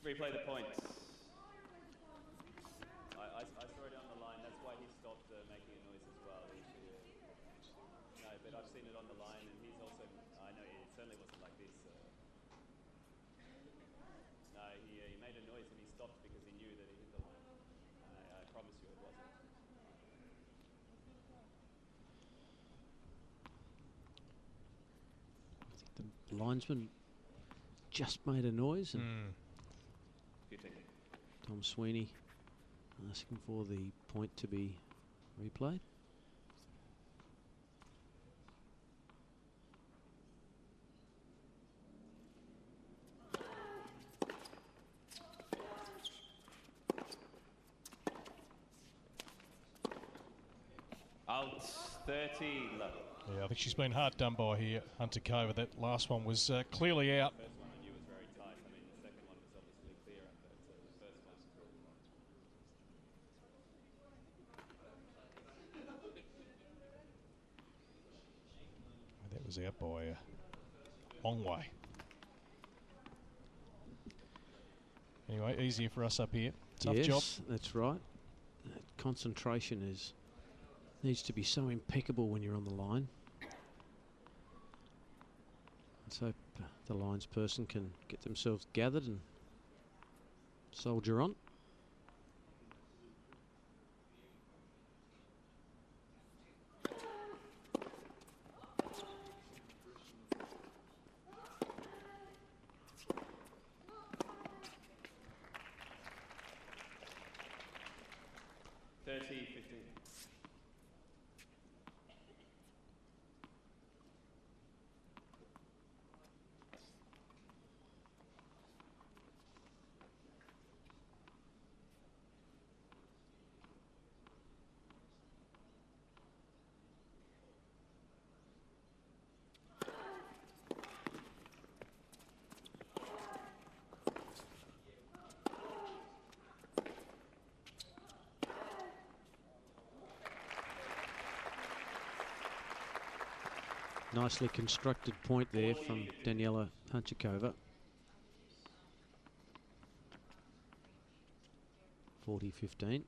Replay the points. I saw it on the line. That's why he stopped making a noise as well. No, but I've seen it on the line, and he's also. I know it certainly wasn't like this. No, he made a noise and he stopped because he knew that he hit the line. I promise you, it wasn't. I think the linesman just made a noise, and Tom Sweeney asking for the point to be replayed. Out 30 low. Yeah, I think she's been hard done by here, Hantuchova. That last one was clearly out. First one I knew was very tight. I mean, the second one was obviously clearer, but the first one. That was out by a long way. Anyway, easier for us up here. Tough yes, job. That's right. That concentration needs to be so impeccable when you're on the line. Let's hope the linesperson can get themselves gathered and soldier on. Nicely constructed point there from Daniela Hantuchova. 40-15.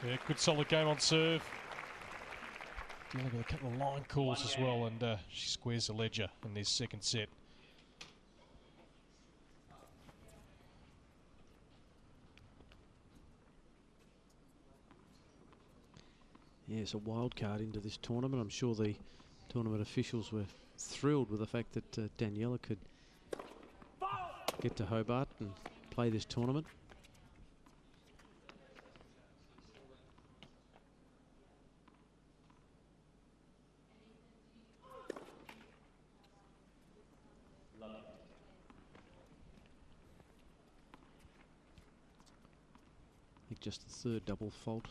Yeah, good solid game on serve. Dealing with a couple of line calls as well, and she squares the ledger in this second set. Yeah, it's a wild card into this tournament. I'm sure the tournament officials were thrilled with the fact that Daniela could get to Hobart and play this tournament. I think just the third double fault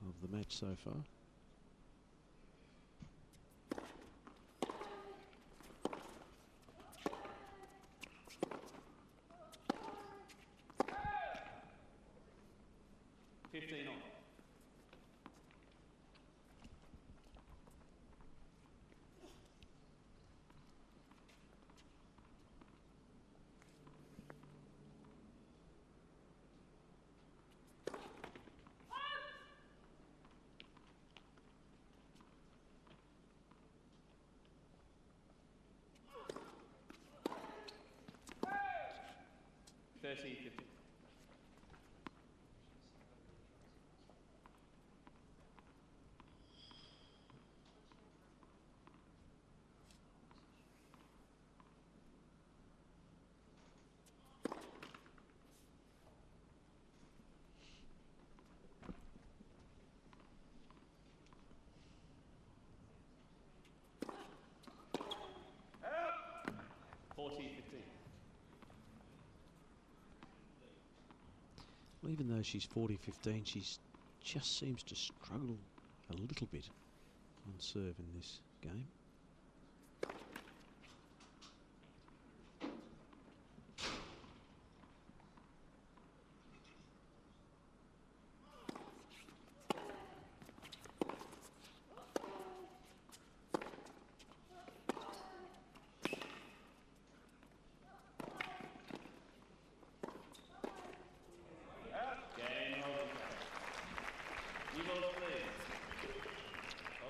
of the match so far. Well, even though she's 40-15, she just seems to struggle a little bit on serve in this game.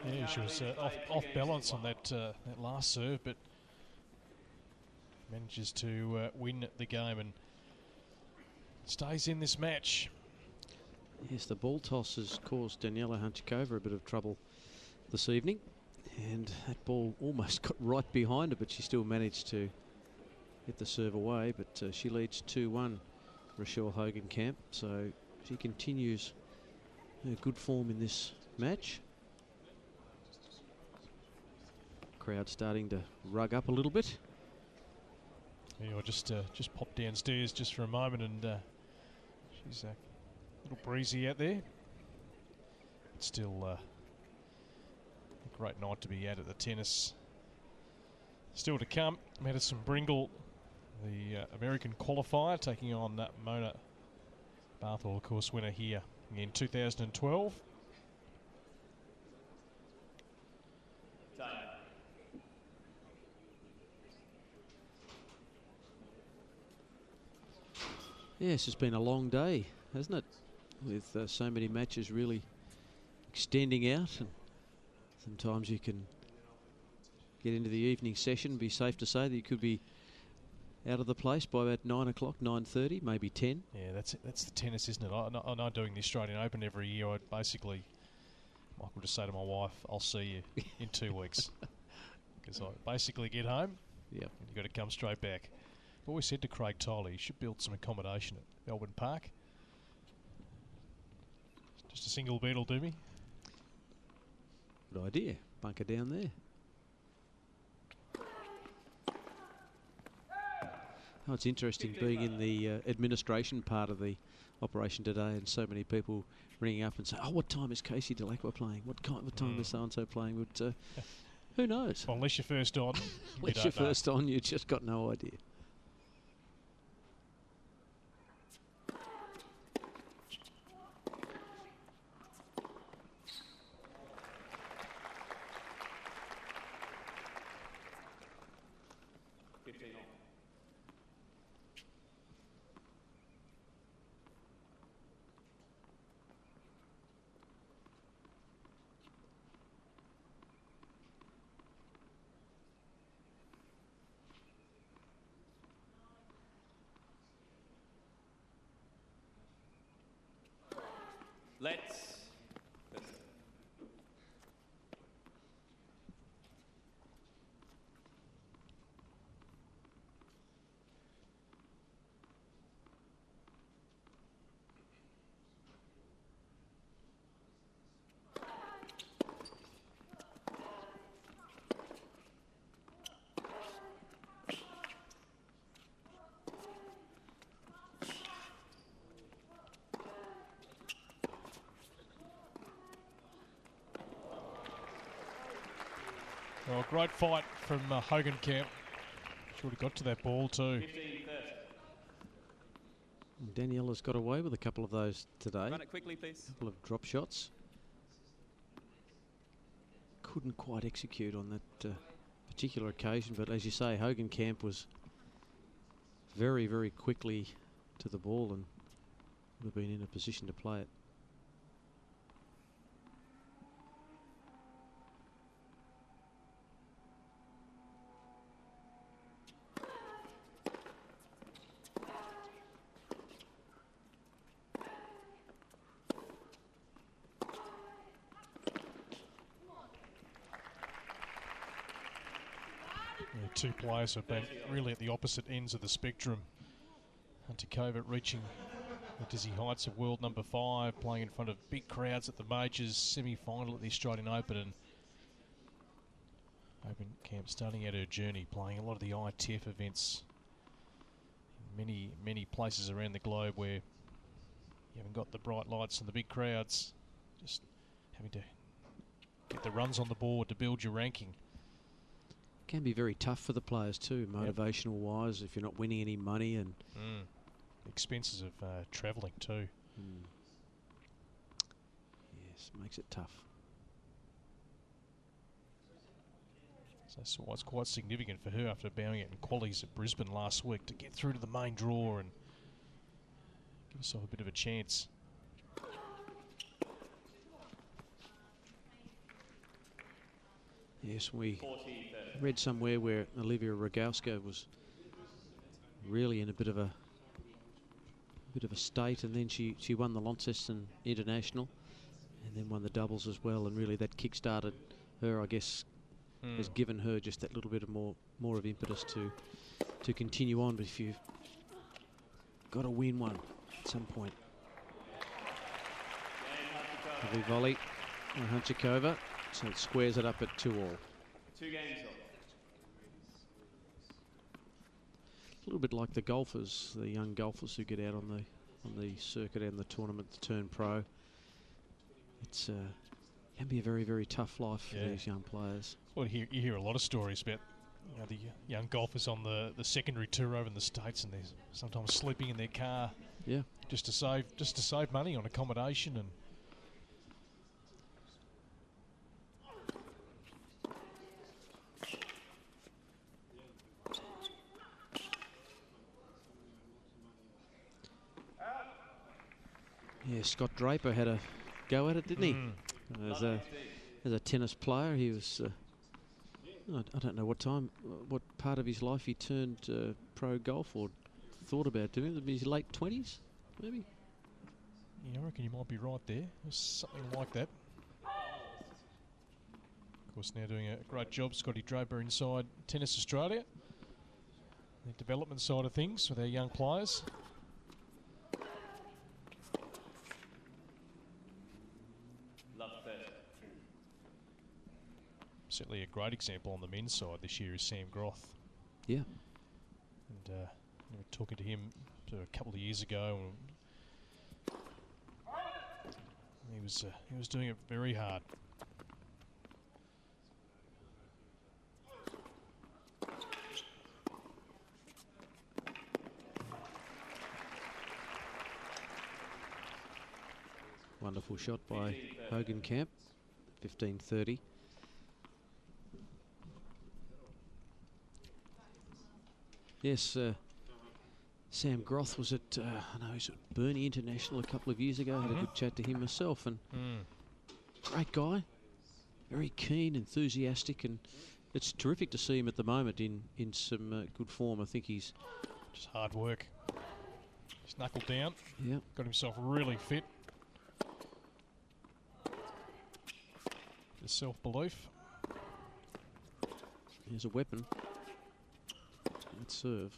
Yeah, she was off balance on that last serve, but manages to win the game and stays in this match. Yes, the ball toss has caused Daniela Hantuchova a bit of trouble this evening, and that ball almost got right behind her, but she still managed to get the serve away. But she leads 2-1, Richel Hogenkamp, so she continues her good form in this match. Crowd starting to rug up a little bit. Yeah, I just popped downstairs just for a moment, and she's a little breezy out there. But still a great night to be out at the tennis. Still to come, Madison Bringle, the American qualifier, taking on Mona Barthel, of course, winner here in 2012. Yes, it's been a long day, hasn't it? With so many matches really extending out, and sometimes you can get into the evening session, be safe to say that you could be out of the place by about 9 o'clock, 9:30, maybe 10. Yeah, that's it. That's the tennis, isn't it? I know doing the Australian Open every year, I'd basically, Michael just say to my wife, I'll see you in 2 weeks. Because I basically get home, Yep. and you've got to come straight back. I've always said to Craig Tyler, you should build some accommodation at Melbourne Park. Just a single bed will do me. Good idea. Bunker down there. Oh, it's interesting being in the administration part of the operation today, and so many people ringing up and saying, "Oh, what time is Casey Delacqua playing? What time is so and so playing?" But who knows? Well, unless you're first on, Unless you're first on, you just got no idea. Let's. Well, great fight from Hogenkamp. Should have got to that ball too. 15-30. Daniela's got away with a couple of those today. Run it quickly, please. A couple of drop shots. Couldn't quite execute on that particular occasion, but as you say, Hogenkamp was very, very quickly to the ball and would have been in a position to play it. Yeah, two players have been really at the opposite ends of the spectrum. Hantuchova reaching the dizzy heights of world number 5, playing in front of big crowds at the majors, semi-final at the Australian Open, and Hogenkamp starting out her journey, playing a lot of the ITF events in many places around the globe where you haven't got the bright lights and the big crowds, just having to get the runs on the board to build your ranking. Can be very tough for the players too, motivational wise, if you're not winning any money and expenses of travelling too. Yes, makes it tough. So that's what's quite significant for her after bowing out in qualies at Brisbane last week to get through to the main draw and give herself a bit of a chance. Yes, we read somewhere where Olivia Rogowska was really in a bit of a state, and then she won the Launceston International and then won the doubles as well, and really that kick-started her, I guess, has given her just that little bit of more of impetus to continue on. But if you've got to win one at some point. Lovely volley by Hantuchova, so it squares it up at 2-all. 2 games off. A little bit like the golfers, the young golfers who get out on the circuit and the tournament to turn pro. It's can be a very, very tough life for these young players. Well, you hear a lot of stories about the young golfers on the secondary tour over in the States, and they're sometimes sleeping in their car, just to save money on accommodation. And yeah, Scott Draper had a go at it, didn't he? As a tennis player, he was I don't know what part of his life he turned pro golf or thought about doing it. His late 20s, maybe. Yeah, I reckon you might be right there. There's something like that. Of course, now doing a great job, Scotty Draper inside Tennis Australia. The development side of things with our young players. Certainly a great example on the men's side this year is Sam Groth. Yeah. And we were talking to him a couple of years ago, and he was doing it very hard. Wonderful shot by Hogenkamp. 15-30. Yes, Sam Groth was at, he's at Burnie International a couple of years ago. Had a good chat to him myself, and great guy, very keen, enthusiastic, and it's terrific to see him at the moment in some good form. I think he's just hard work. He's knuckled down. Yeah, got himself really fit. His self-belief. Here's a weapon. Let's serve.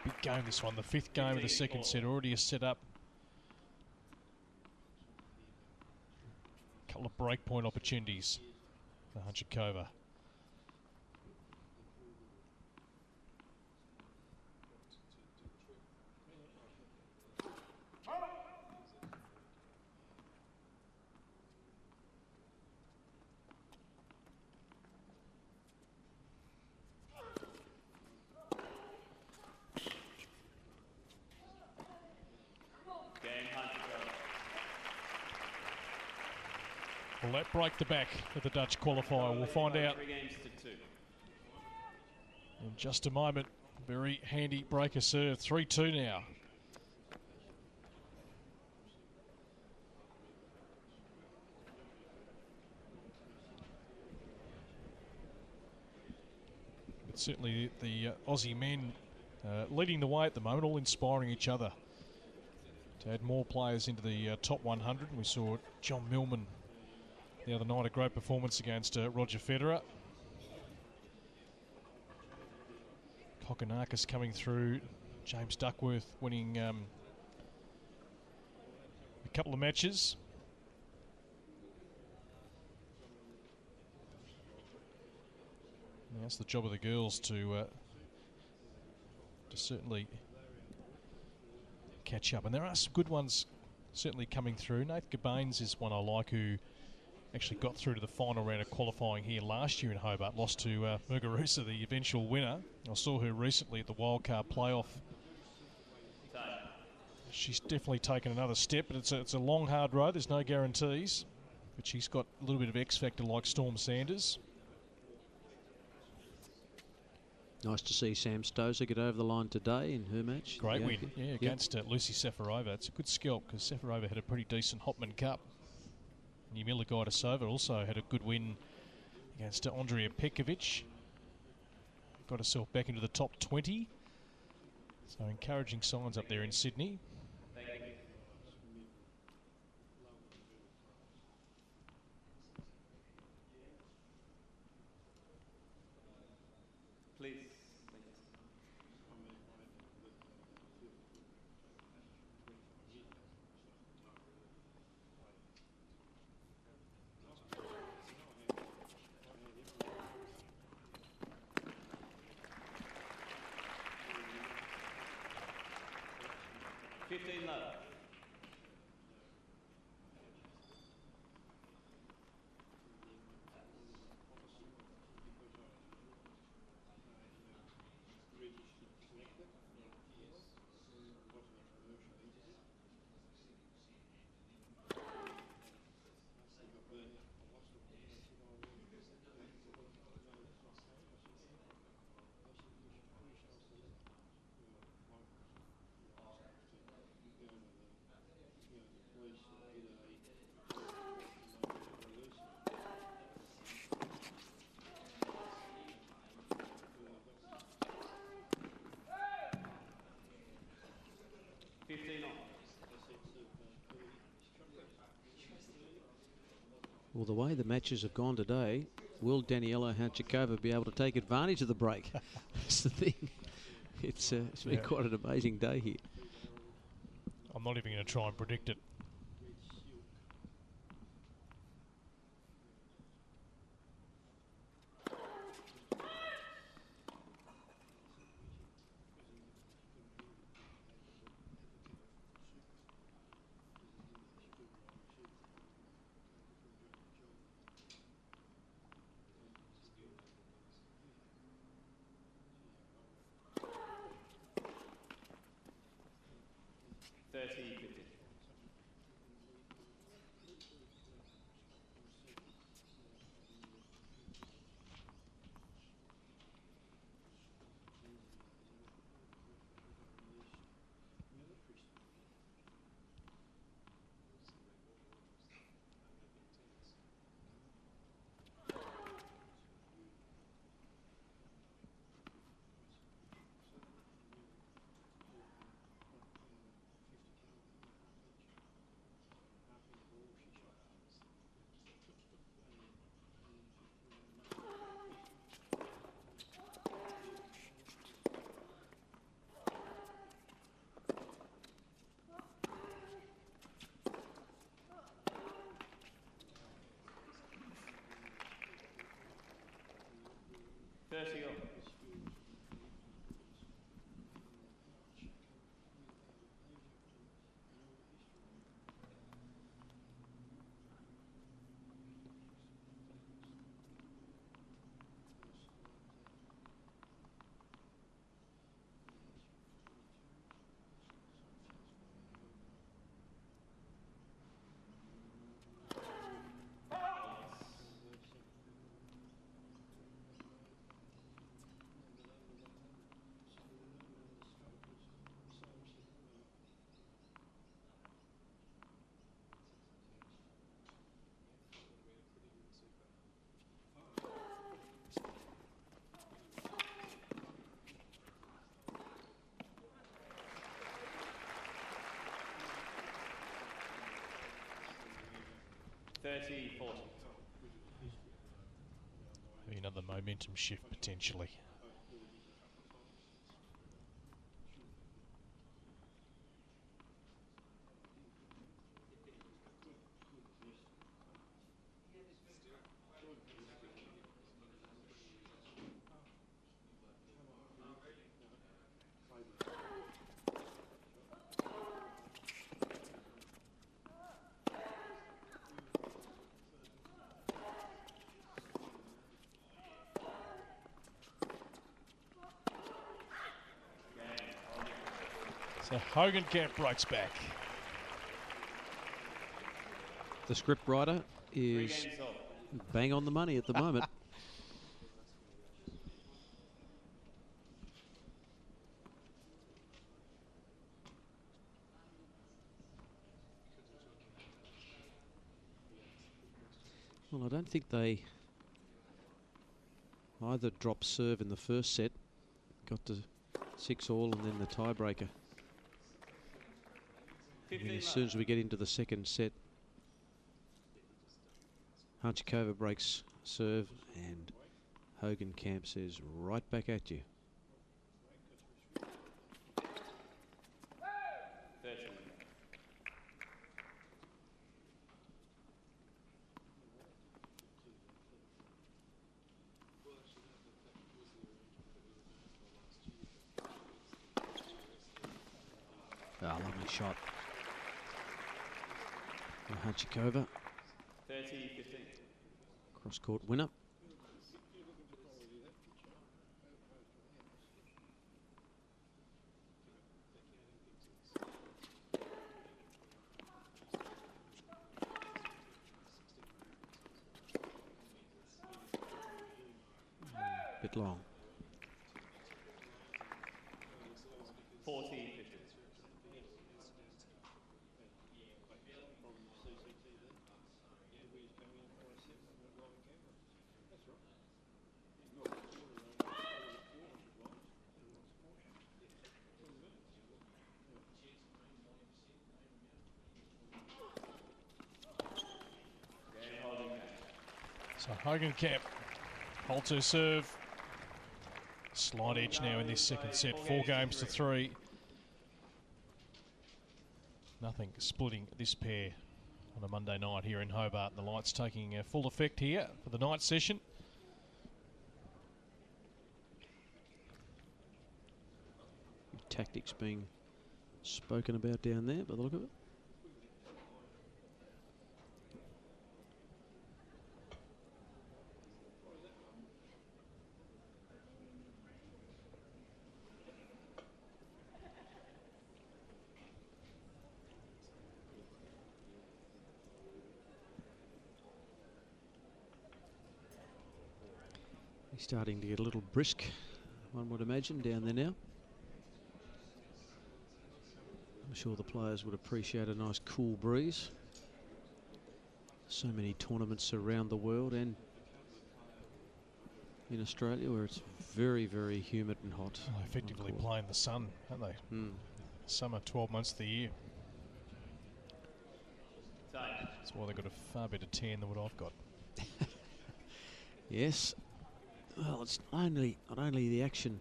Big game this one, the 5th game of the second set, already a set up. Couple of breakpoint opportunities for Hantuchova. Will that break the back of the Dutch qualifier? We'll find out in just a moment. Very handy breaker serve. 3-2 now. But certainly the Aussie men leading the way at the moment, all inspiring each other to add more players into the top 100. We saw John Millman the other night, a great performance against Roger Federer. Kokonakis coming through. James Duckworth winning a couple of matches. And that's the job of the girls to certainly catch up. And there are some good ones certainly coming through. Nath Gabanes is one I like, who actually got through to the final round of qualifying here last year in Hobart, lost to Muguruza, the eventual winner. I saw her recently at the wildcard playoff. She's definitely taken another step, but it's a long, hard road. There's no guarantees, but she's got a little bit of X factor like Storm Sanders. Nice to see Sam Stosur get over the line today in her match. Great win, yeah, against Lucy Safarova. It's a good scalp because Safarova had a pretty decent Hopman Cup. Yumila Gaidasova also had a good win against Andrea Petkovic. Got herself back into the top 20. So encouraging signs up there in Sydney. Please. 15 love. 15 on. Well, the way the matches have gone today, will Daniela Hantuchova be able to take advantage of the break? That's the thing. It's been quite an amazing day here. I'm not even going to try and predict it. Maybe another momentum shift potentially. So Hogenkamp breaks back. The script writer is bang on the money at the moment. Well, I don't think they either dropped serve in the first set, got to 6-all, and then the tiebreaker. And as soon as we get into the second set, Hantuchova breaks serve and Hogenkamp says right back at you. Lovely shot. Hantuchova. 30-15. Cross-court winner. Bit long. 40-15. So Hogenkamp holds her serve. Slight edge now in this second set, 4-3. Nothing splitting this pair on a Monday night here in Hobart. The lights taking full effect here for the night session. Tactics being spoken about down there by the look of it. He's starting to get a little brisk, one would imagine, down there now. I'm sure the players would appreciate a nice cool breeze. So many tournaments around the world and in Australia where it's very, very humid and hot. Well, effectively playing the sun, aren't they? Summer, 12 months of the year. That's why they've got a far better tan than what I've got. Yes. Well, it's not only the action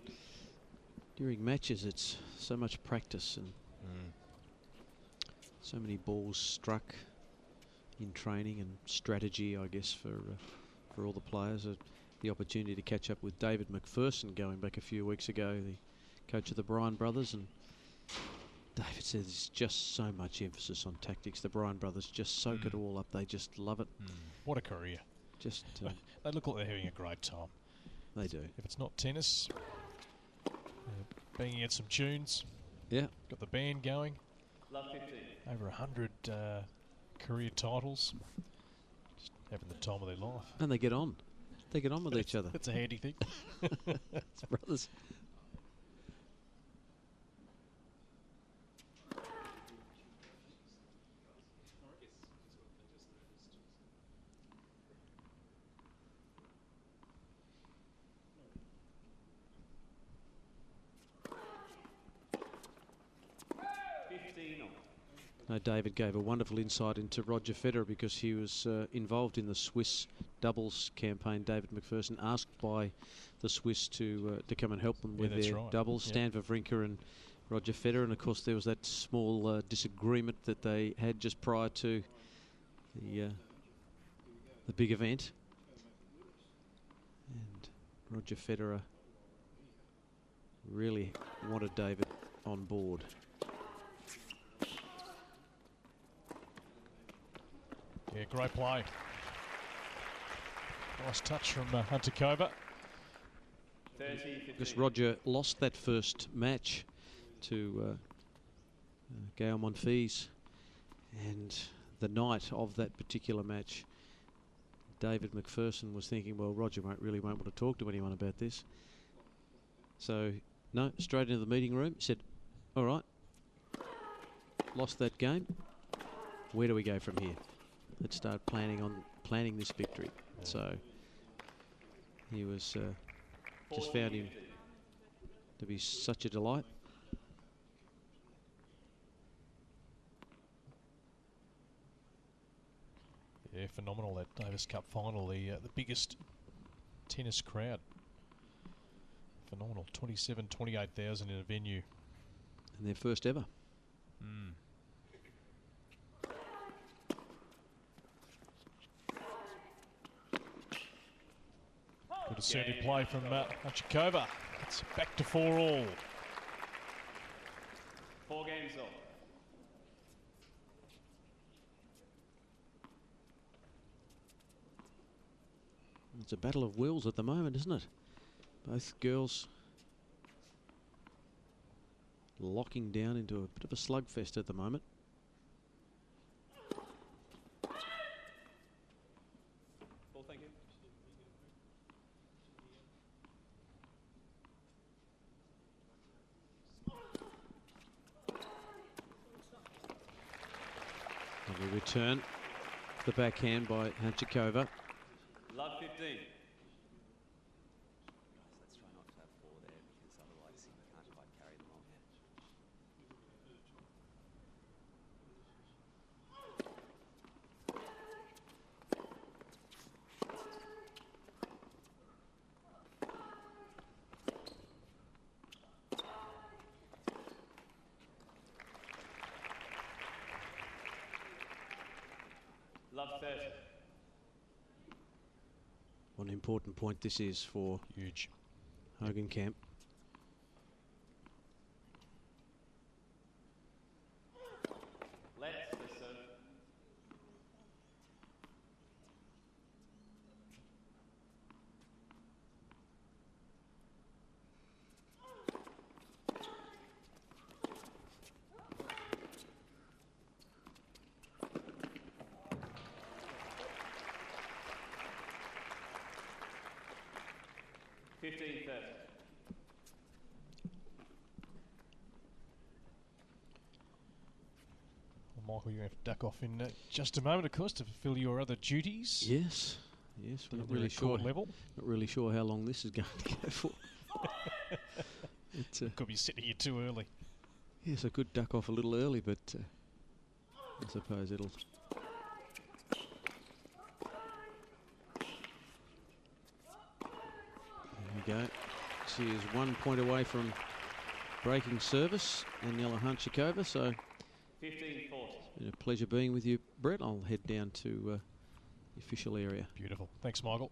during matches, it's so much practice and so many balls struck in training and strategy, I guess, for all the players. The opportunity to catch up with David McPherson going back a few weeks ago, the coach of the Bryan brothers, and David says there's just so much emphasis on tactics. The Bryan brothers just soak it all up. They just love it. What a career. Just they look like they're having a great time. They do. If it's not tennis, banging out some tunes. Yeah. Got the band going. Love 15. Over 100 career titles. Just having the time of their life. And they get on. They get on with each other. That's a handy thing. It's brothers. David gave a wonderful insight into Roger Federer because he was involved in the Swiss doubles campaign. David McPherson asked by the Swiss to come and help them with their doubles. Stan Wawrinka and Roger Federer, and of course there was that small disagreement that they had just prior to the big event. And Roger Federer really wanted David on board. Yeah, great play. Nice touch from Hantuchova. Because Roger lost that first match to Gael Monfils, and the night of that particular match, David McPherson was thinking, well, Roger won't want to talk to anyone about this. So, no, straight into the meeting room, said, all right, lost that game. Where do we go from here? Let's start planning this victory. So he was just found him to be such a delight. Yeah, phenomenal, that Davis Cup final, the biggest tennis crowd. Phenomenal, 28,000 in a venue. And their first ever. Good assertive play from Hantuchova. It's back to 4-all. 4 games off. It's a battle of wills at the moment, isn't it? Both girls locking down into a bit of a slugfest at the moment. Well, thank you. And we return the backhand by Hantuchova. Love 15. Guys, let's try not to have 4 there because otherwise you can't quite carry them on. Love 30. What an important point this is for Huge. Hogenkamp. Let's the serve. Well, Michael, you're going to have to duck off in just a moment, of course, to fulfil your other duties. Yes, yes, we're not They're really at sure. court level. Not really sure how long this is going to go for. Could be sitting here too early. Yes, I could duck off a little early, but I suppose it'll. There we go. She is 1 point away from breaking service, Daniela Hantuchova. So, 15-40. it's been a pleasure being with you, Brett. I'll head down to the official area. Beautiful. Thanks, Michael.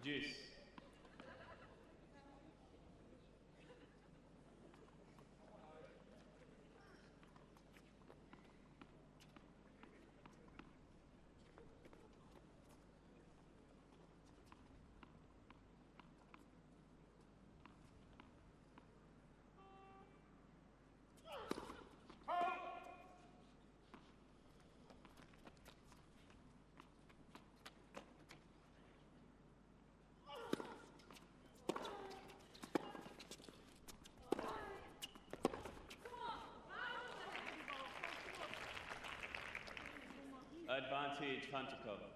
Juice. Advantage Hantuchova.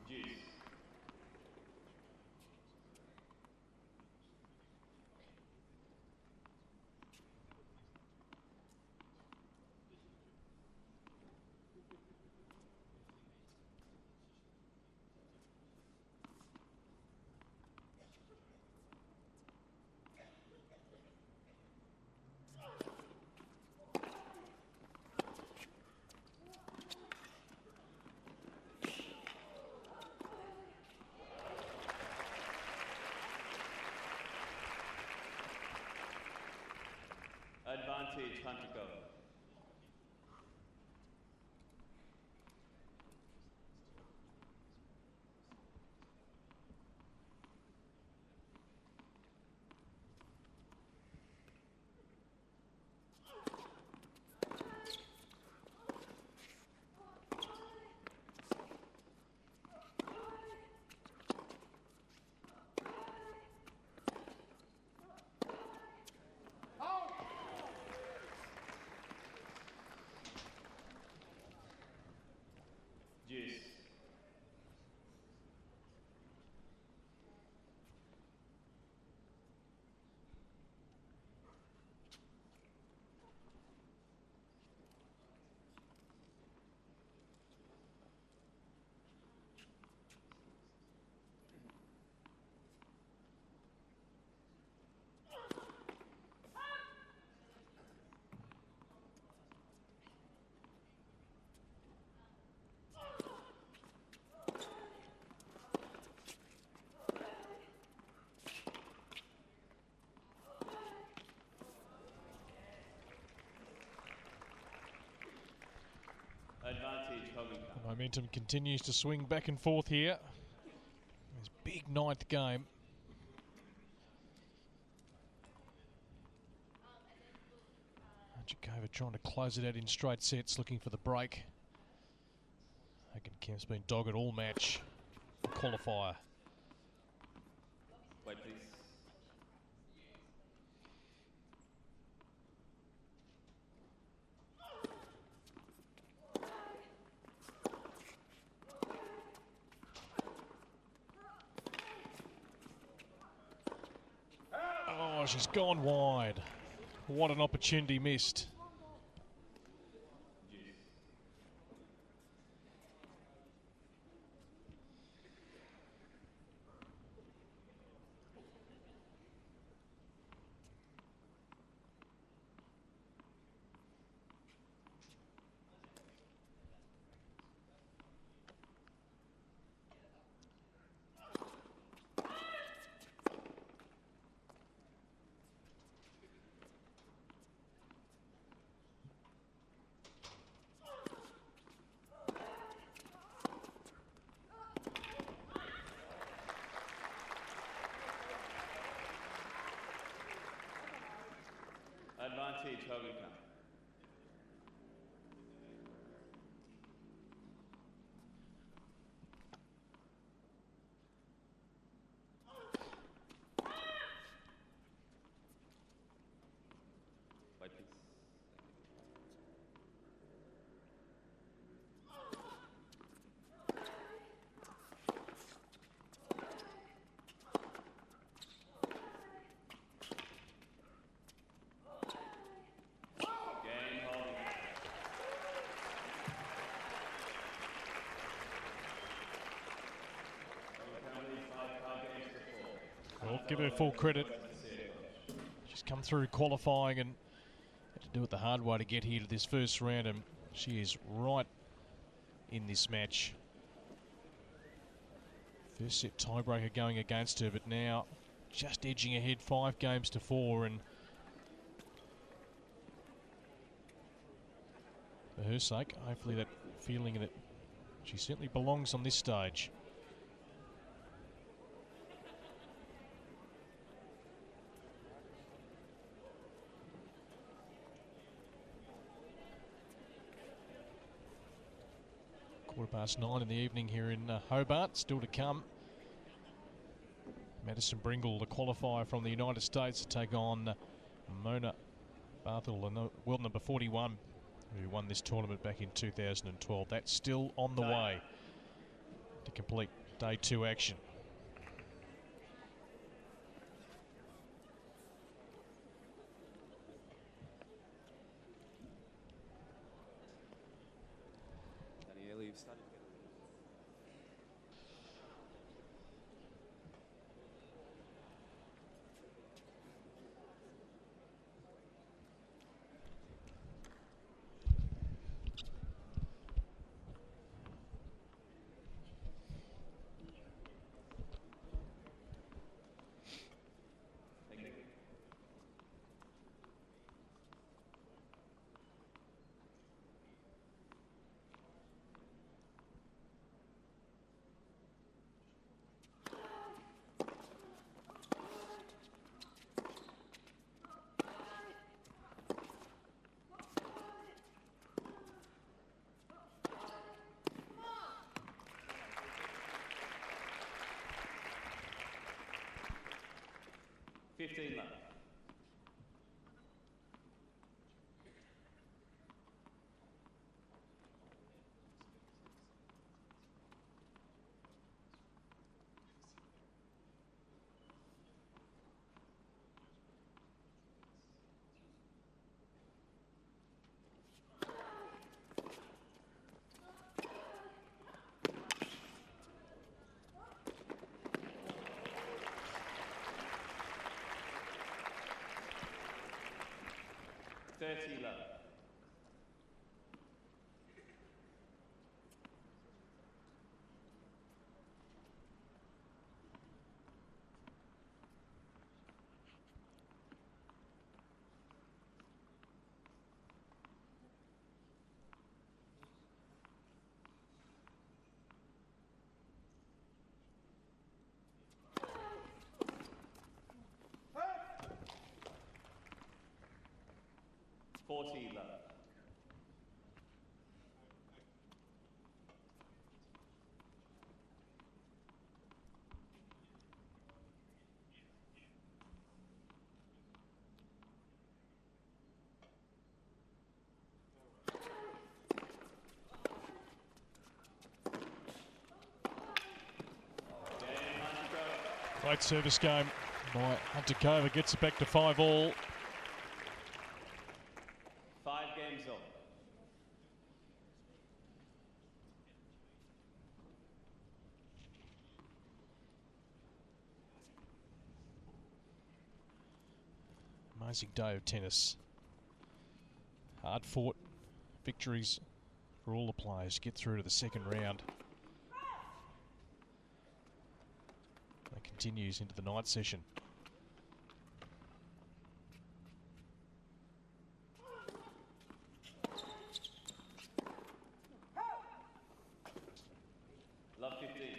Juice. Advantage Hantuchova. Juice. Advantage, Hogenkamp. The momentum continues to swing back and forth here. This big ninth game. Hantuchova trying to close it out in straight sets, looking for the break. Hogenkamp's been dogged all match. Qualifier. Wait, please. Oh, she's gone wide. What an opportunity missed. Advantage, Hogenkamp. Wait, please. Game holding. Hogenkamp leads 5 games to 4. Well, give her full credit. She's come through qualifying and had to do it the hard way to get here to this first round, and she is right in this match. First set tiebreaker going against her, but now just edging ahead 5 games to 4, and for her sake, hopefully that feeling that she certainly belongs on this stage. ~9 in the evening here in Hobart. Still to come. Madison Bringle, the qualifier from the United States, to take on Mona Barthel, world number 41, who won this tournament back in 2012. That's still on the way to complete day 2 action. Daniela, you've started. $15 left. $30 left. 40 love. Great service game by Hantuchova. Gets it back to 5-all. 5 games on. Amazing day of tennis. Hard fought victories for all the players to get through to the second round. That continues into the night session. Love 15.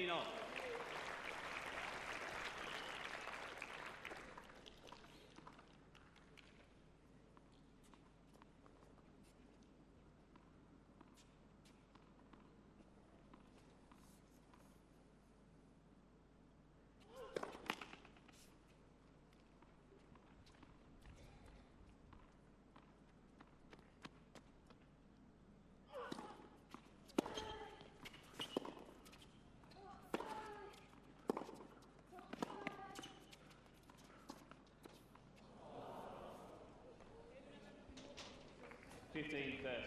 Off. Fifteen 30.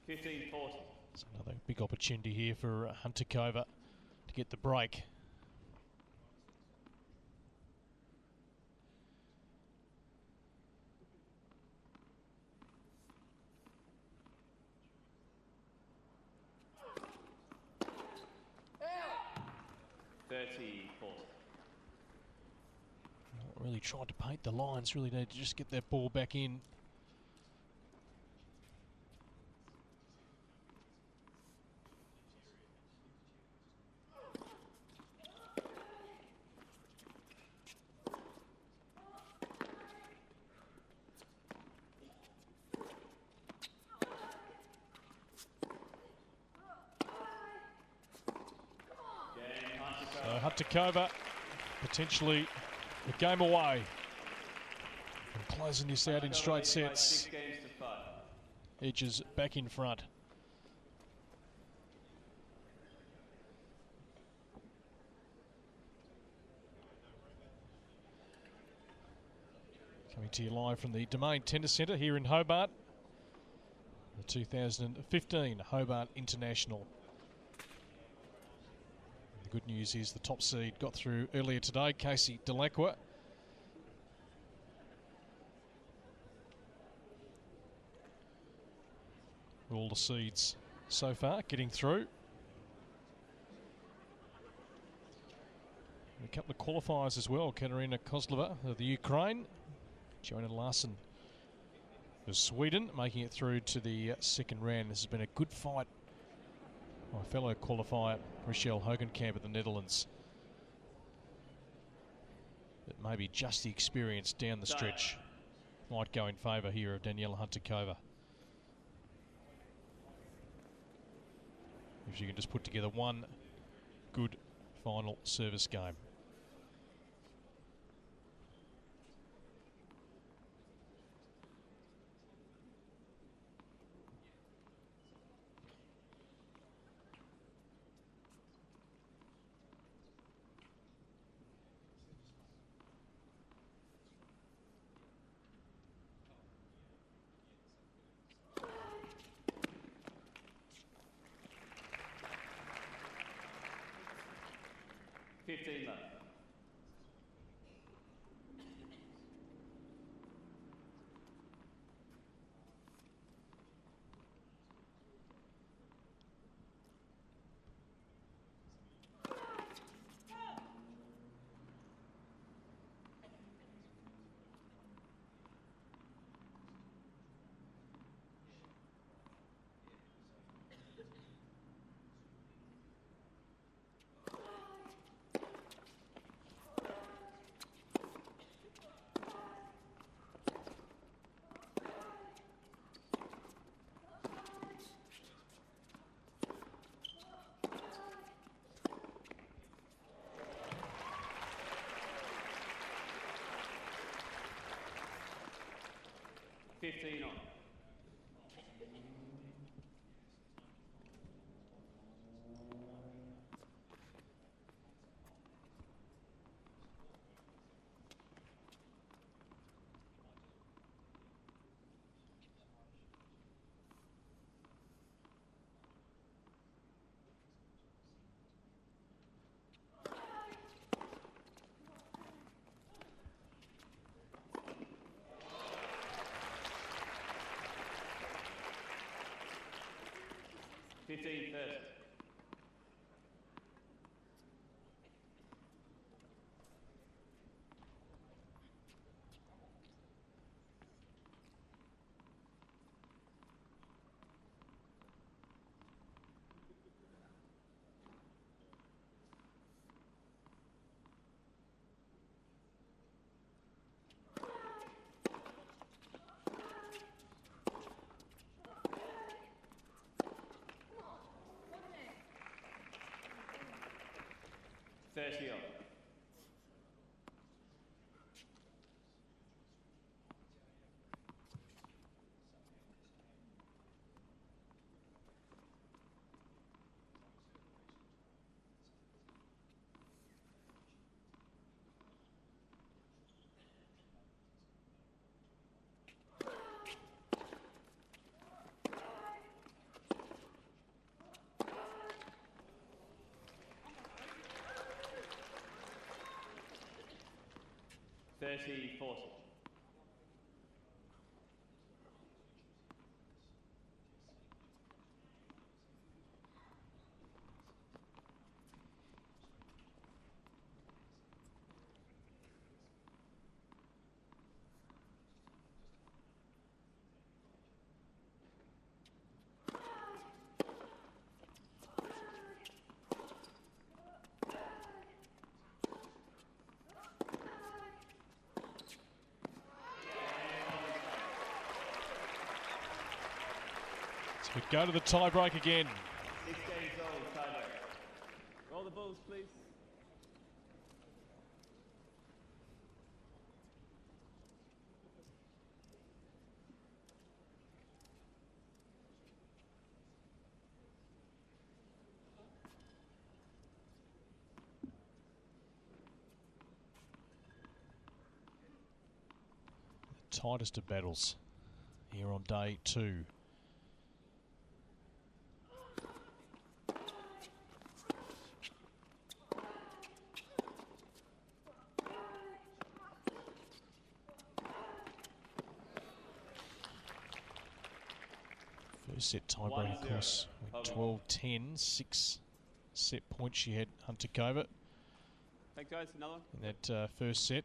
$15.40. It's another big opportunity here for Hantuchova to get the break. Really tried to paint the lines, really need to just get that ball back in. So Hantuchova potentially a game away from closing this out in straight sets. Edges back in front. Coming to you live from the Domain Tennis Centre here in Hobart. The 2015 Hobart International. The good news is the top seed got through earlier today, Casey Delacqua. All the seeds so far getting through. A couple of qualifiers as well. Katerina Kozlova of the Ukraine. Joanna Larsson of Sweden making it through to the second round. This has been a good fight. My fellow qualifier, Richel Hogenkamp of the Netherlands. But maybe just the experience down the stretch might go in favour here of Daniela Hantuchova. If she can just put together one good final service game. 15 left. $15 on. $15.30. $30 on. $30.40. We go to the tie break again. 6 days old, tiebreak. Roll the balls, please. The tightest of battles here on day 2. First set tiebreak, of course, 12-10, 6 set points she had Hantuchova Thanks, guys. Another one. in that first set.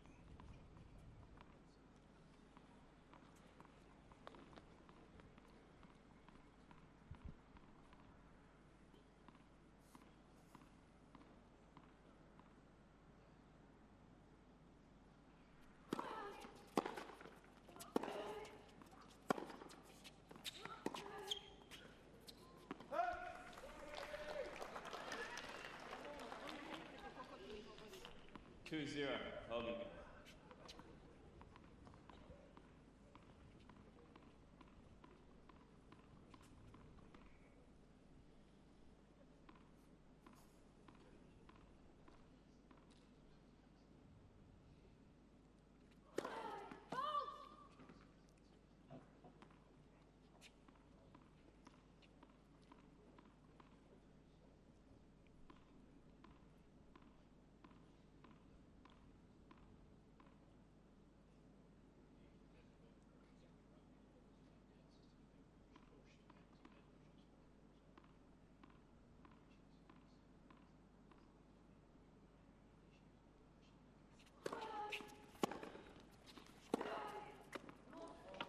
$2-0. Holding.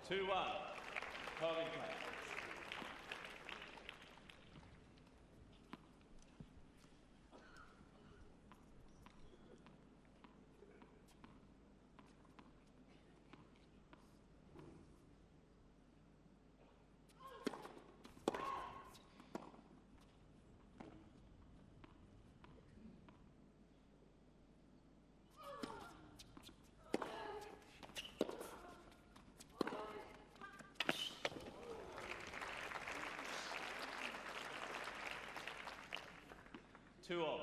2-1. Hogenkamp. Two all.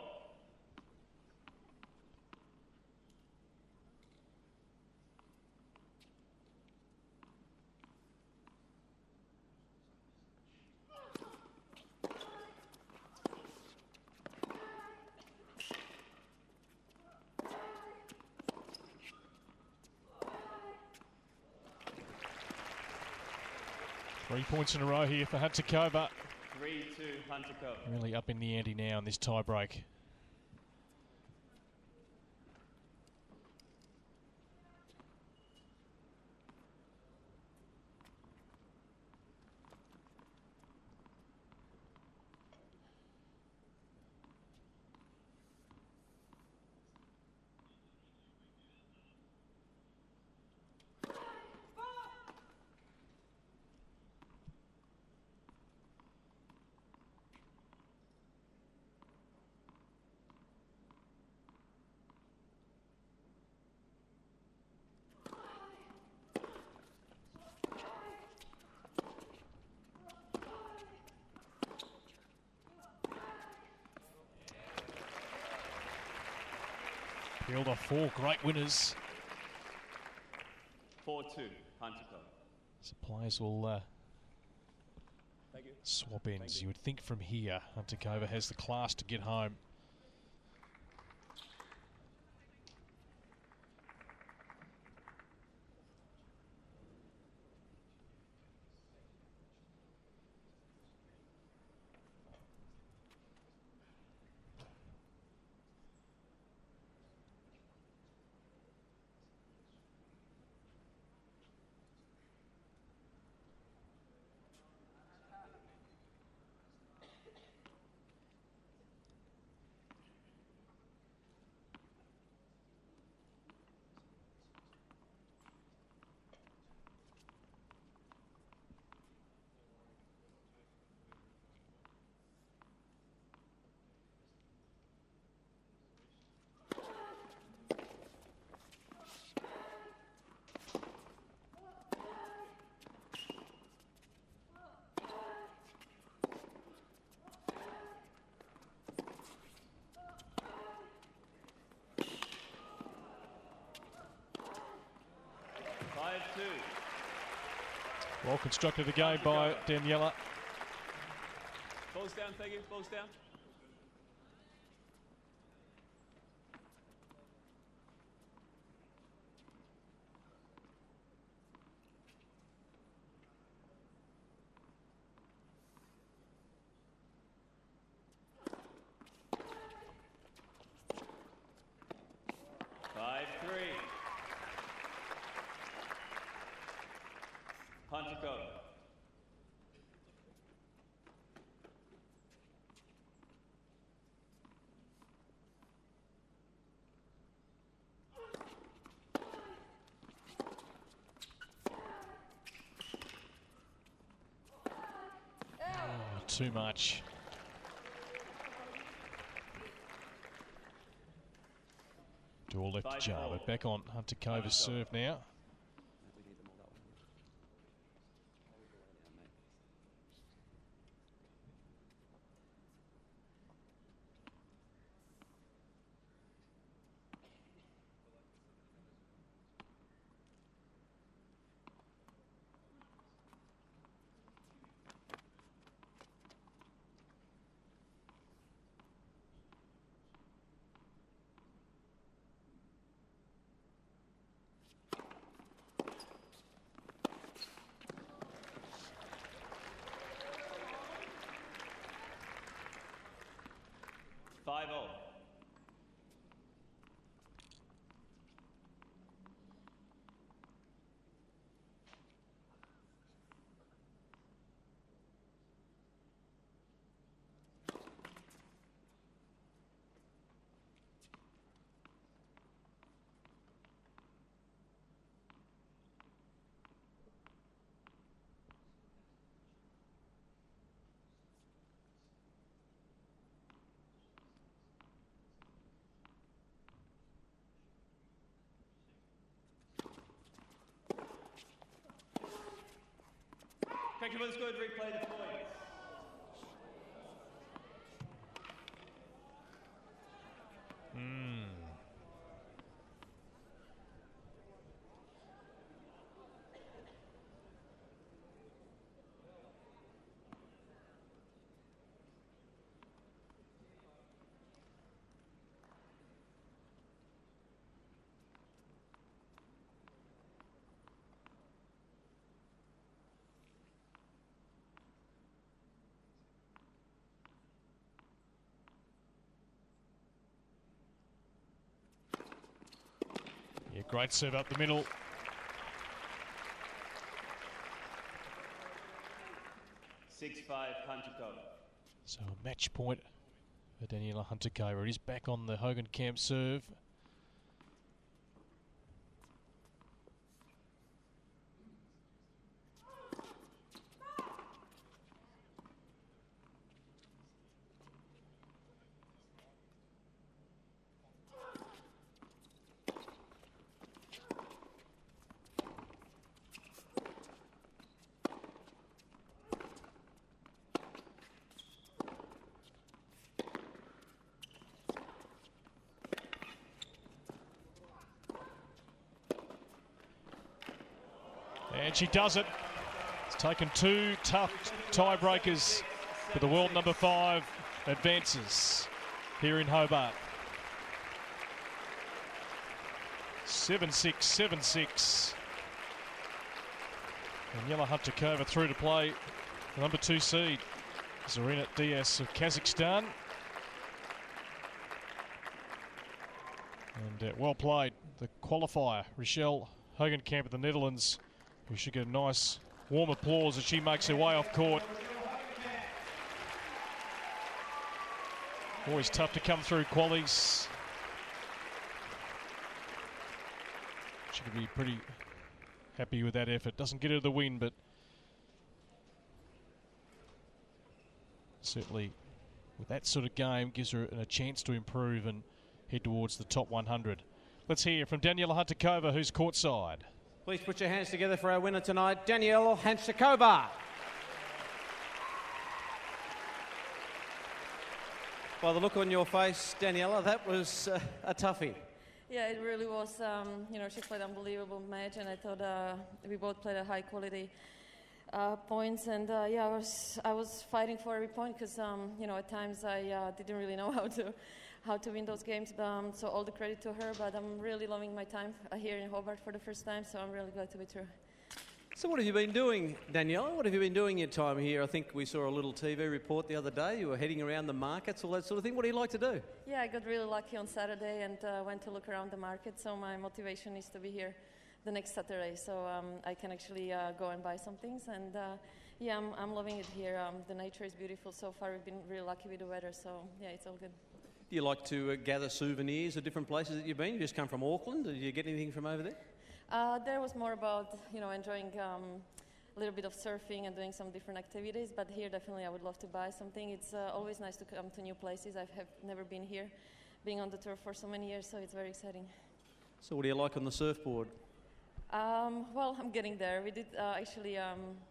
Three points in a row here for Hantuchova. 3-2 Hantuchova. Really up in the ante now in this tie break. Peeled off four great winners. 4-2 Hantuchova. So players will swap ends. You would think from here, Hantuchova has the class to get home. Well constructed again by Daniela. Balls down, thank you. Balls down. Hantuchova. Oh, too much. Door left to jar, but back on Hantuchova's serve now. 5-0. Correction for the score, replay the points. Yeah, great serve up the middle. 6-5, Hantuchova. So a match point for Daniela Hantuchova. It is back on the Hogenkamp serve. And she does it. It's taken two tough tiebreakers, but the world number 5 advances here in Hobart. 7-6, 7-6. Daniela Hantuchova through to play the number 2 seed, Zarina Diaz of Kazakhstan. And well played, the qualifier, Richel Hogenkamp of the Netherlands, who should get a nice warm applause as she makes her way off court. Always tough to come through qualies. She could be pretty happy with that effort. Doesn't get her the win, but certainly with that sort of game gives her a chance to improve and head towards the top 100. Let's hear from Daniela Hantuchova, who's courtside. Please put your hands together for our winner tonight, Daniela Hantuchova. By the look on your face, Daniela, that was a toughie. Yeah, it really was. You know, she played an unbelievable match, and I thought we both played a high quality points. And yeah, I was fighting for every point because you know, at times I didn't really know how to win those games. So all the credit to her. But I'm really loving my time here in Hobart for the first time. So I'm really glad to be through. So what have you been doing, Daniela? What have you been doing your time here? I think we saw a little TV report the other day. You were heading around the markets, all that sort of thing. What do you like to do? Yeah, I got really lucky on Saturday and went to look around the market. So my motivation is to be here the next Saturday, so I can actually go and buy some things. And yeah, I'm loving it here. The nature is beautiful so far. We've been really lucky with the weather, so yeah, it's all good. Do you like to gather souvenirs of different places that you've been? You just come from Auckland. Did you get anything from over there? There was more about, you know, enjoying a little bit of surfing and doing some different activities, but here definitely I would love to buy something. It's always nice to come to new places. I have never been here, being on the tour for so many years, so it's very exciting. So what do you like on the surfboard? Well, I'm getting there. We did actually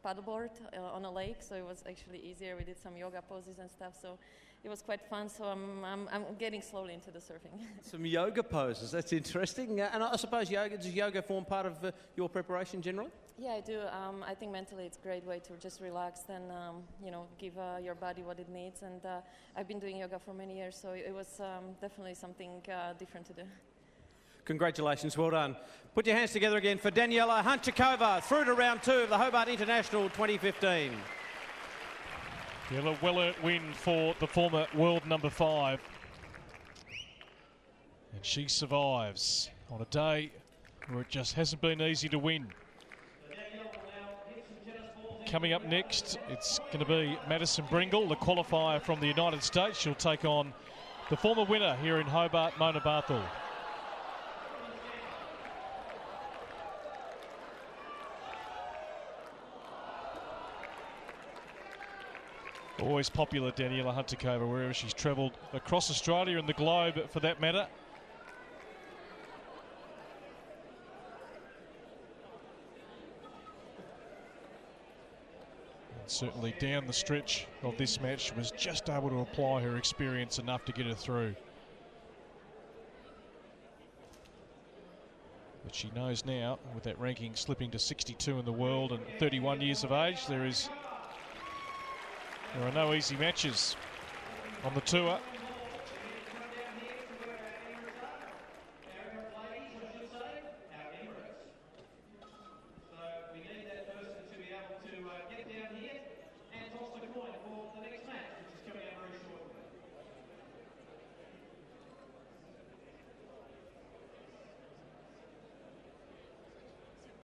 paddleboard on a lake, so it was actually easier. We did some yoga poses and stuff, so it was quite fun. So I'm getting slowly into the surfing. Some yoga poses. That's interesting. And I suppose does yoga form part of your preparation generally? Yeah, I do. I think mentally it's a great way to just relax and you know, give your body what it needs. And I've been doing yoga for many years, so it was definitely something different to do. Congratulations, well done. Put your hands together again for Daniela Hantuchova through to round 2 of the Hobart International 2015. Yeah, a well-earned win for the former world number 5. And she survives on a day where it just hasn't been easy to win. Coming up next, it's going to be Madison Bringle, the qualifier from the United States. She'll take on the former winner here in Hobart, Mona Barthel. Always popular, Daniela Hantuchova, wherever she's travelled across Australia and the globe for that matter. certainly down the stretch of this match was just able to apply her experience enough to get her through. But she knows now, with that ranking slipping to 62 in the world and 31 years of age, there are no easy matches on the tour.